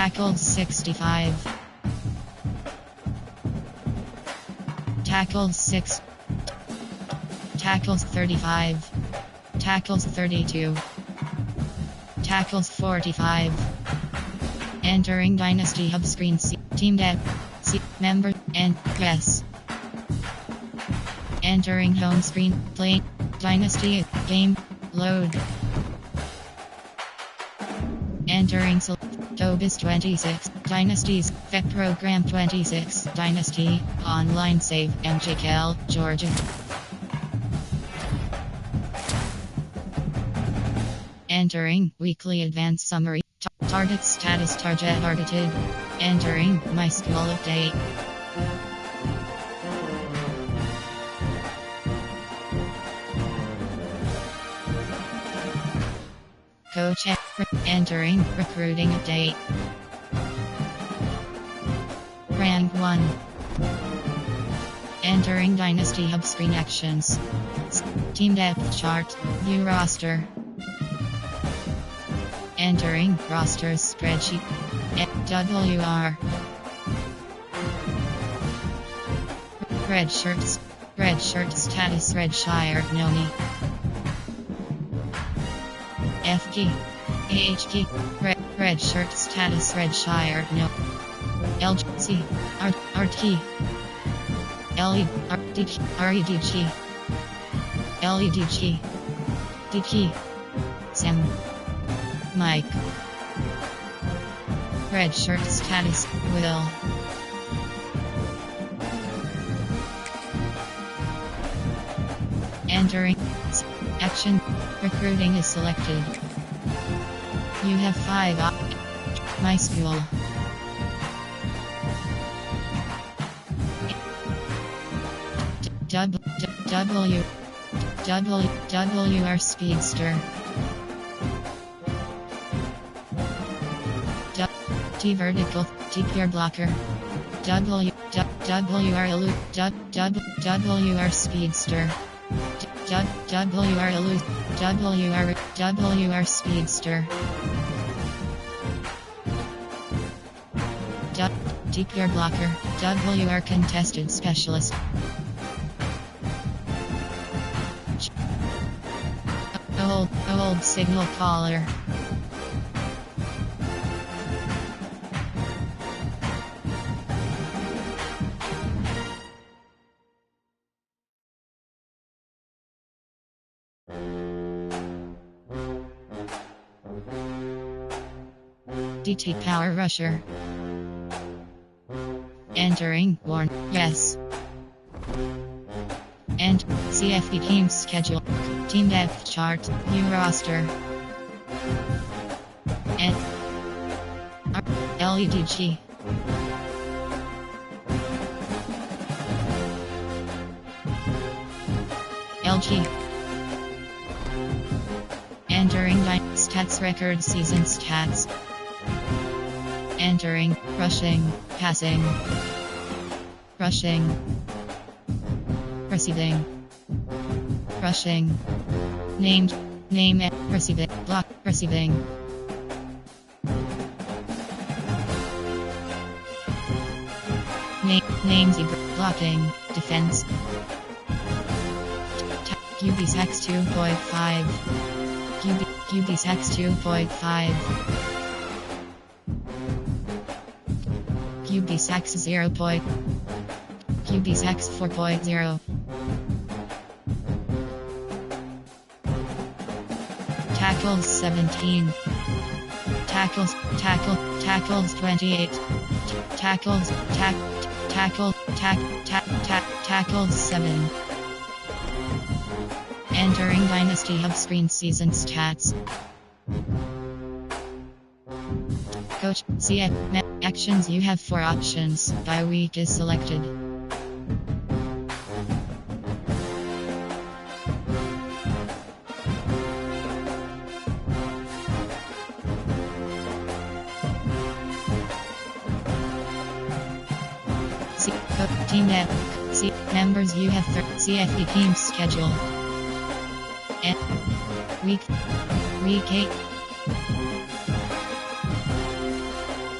Tackles 65. Tackles 6. Tackles 35. Tackles 32. Tackles 45. Entering Dynasty Hub screen C. Team Dev. C. Member. And yes. Entering home screen. Play. Dynasty. Game. Load. Entering Tobis 26, Dynasties, Vet Program 26, Dynasty, Online Save, MJKL, Georgia. Entering Weekly Advanced Summary, Target status targeted. Entering my school update. Coach entering recruiting update. Rank 1. Entering Dynasty Hub screen actions. Team depth chart. View roster. Entering rosters spreadsheet. WR. Red shirts status Redshire Noni. F key. H key. Red shirt status Redshire no. LGC. Art key. LED key. LED key. D key. Sam. Mike. Red shirt status Will. Entering action. Recruiting is selected. You have 5 My school. WR Speedster. T vertical, T peer blocker. WR Speedster. WR Speedster. T peer blocker. WR contested specialist. Old signal caller. DT Power Rusher. Entering Warn. Yes. And CFB team schedule. Team depth chart. View roster. And LEDG. LG. Entering stats record season stats. Entering rushing, passing, rushing, receiving, rushing, name, receiving, block, receiving. Name zebra, blocking, defense. QB Sax 2.5. QB Sax 2.5. QB Sax 0. QB Sax 4.0. Tackles 17. Tackles 28. Tackles 7. Entering Dynasty Hub screen season stats. Coach, CF, actions. You have 4 options. By week is selected. Team network. C members. You have CFB team schedule. And week 8.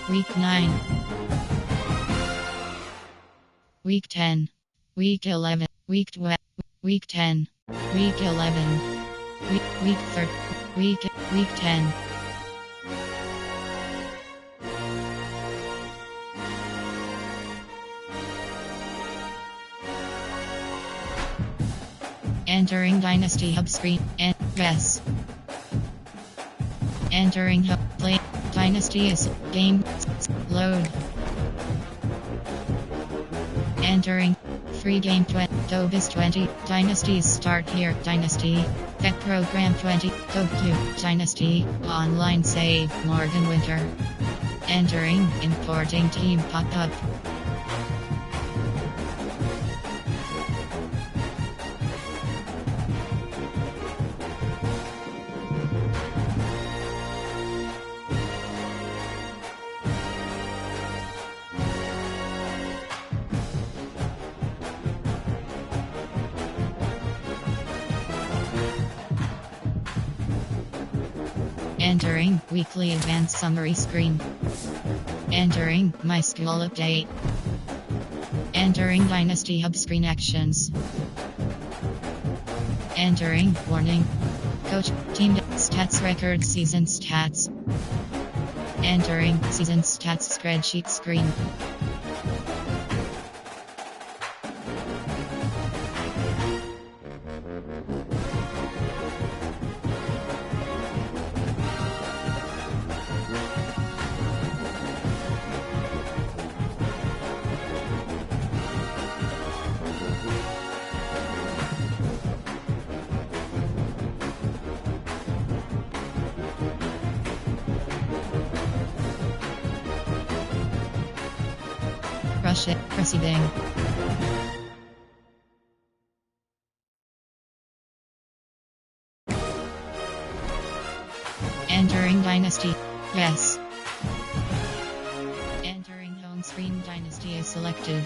Week 9. Week 10. Week 11. Week 12. Week 10. Week 11. Week 3. Week 10. Entering Dynasty Hub screen and yes. Entering Hub play. Dynasty is game load. Entering Free game 20. Dobis 20. Dynasties start here. Dynasty. Pet program 20. Dobq. Dynasty. Online save. Morgan Winter. Entering. Importing team pop-up. Entering weekly advanced summary screen. Entering my school update. Entering Dynasty Hub screen actions. Entering warning. Coach team stats record season stats. Entering season stats spreadsheet screen. Receiving. Entering Dynasty. Yes. Entering home screen. Dynasty is selected.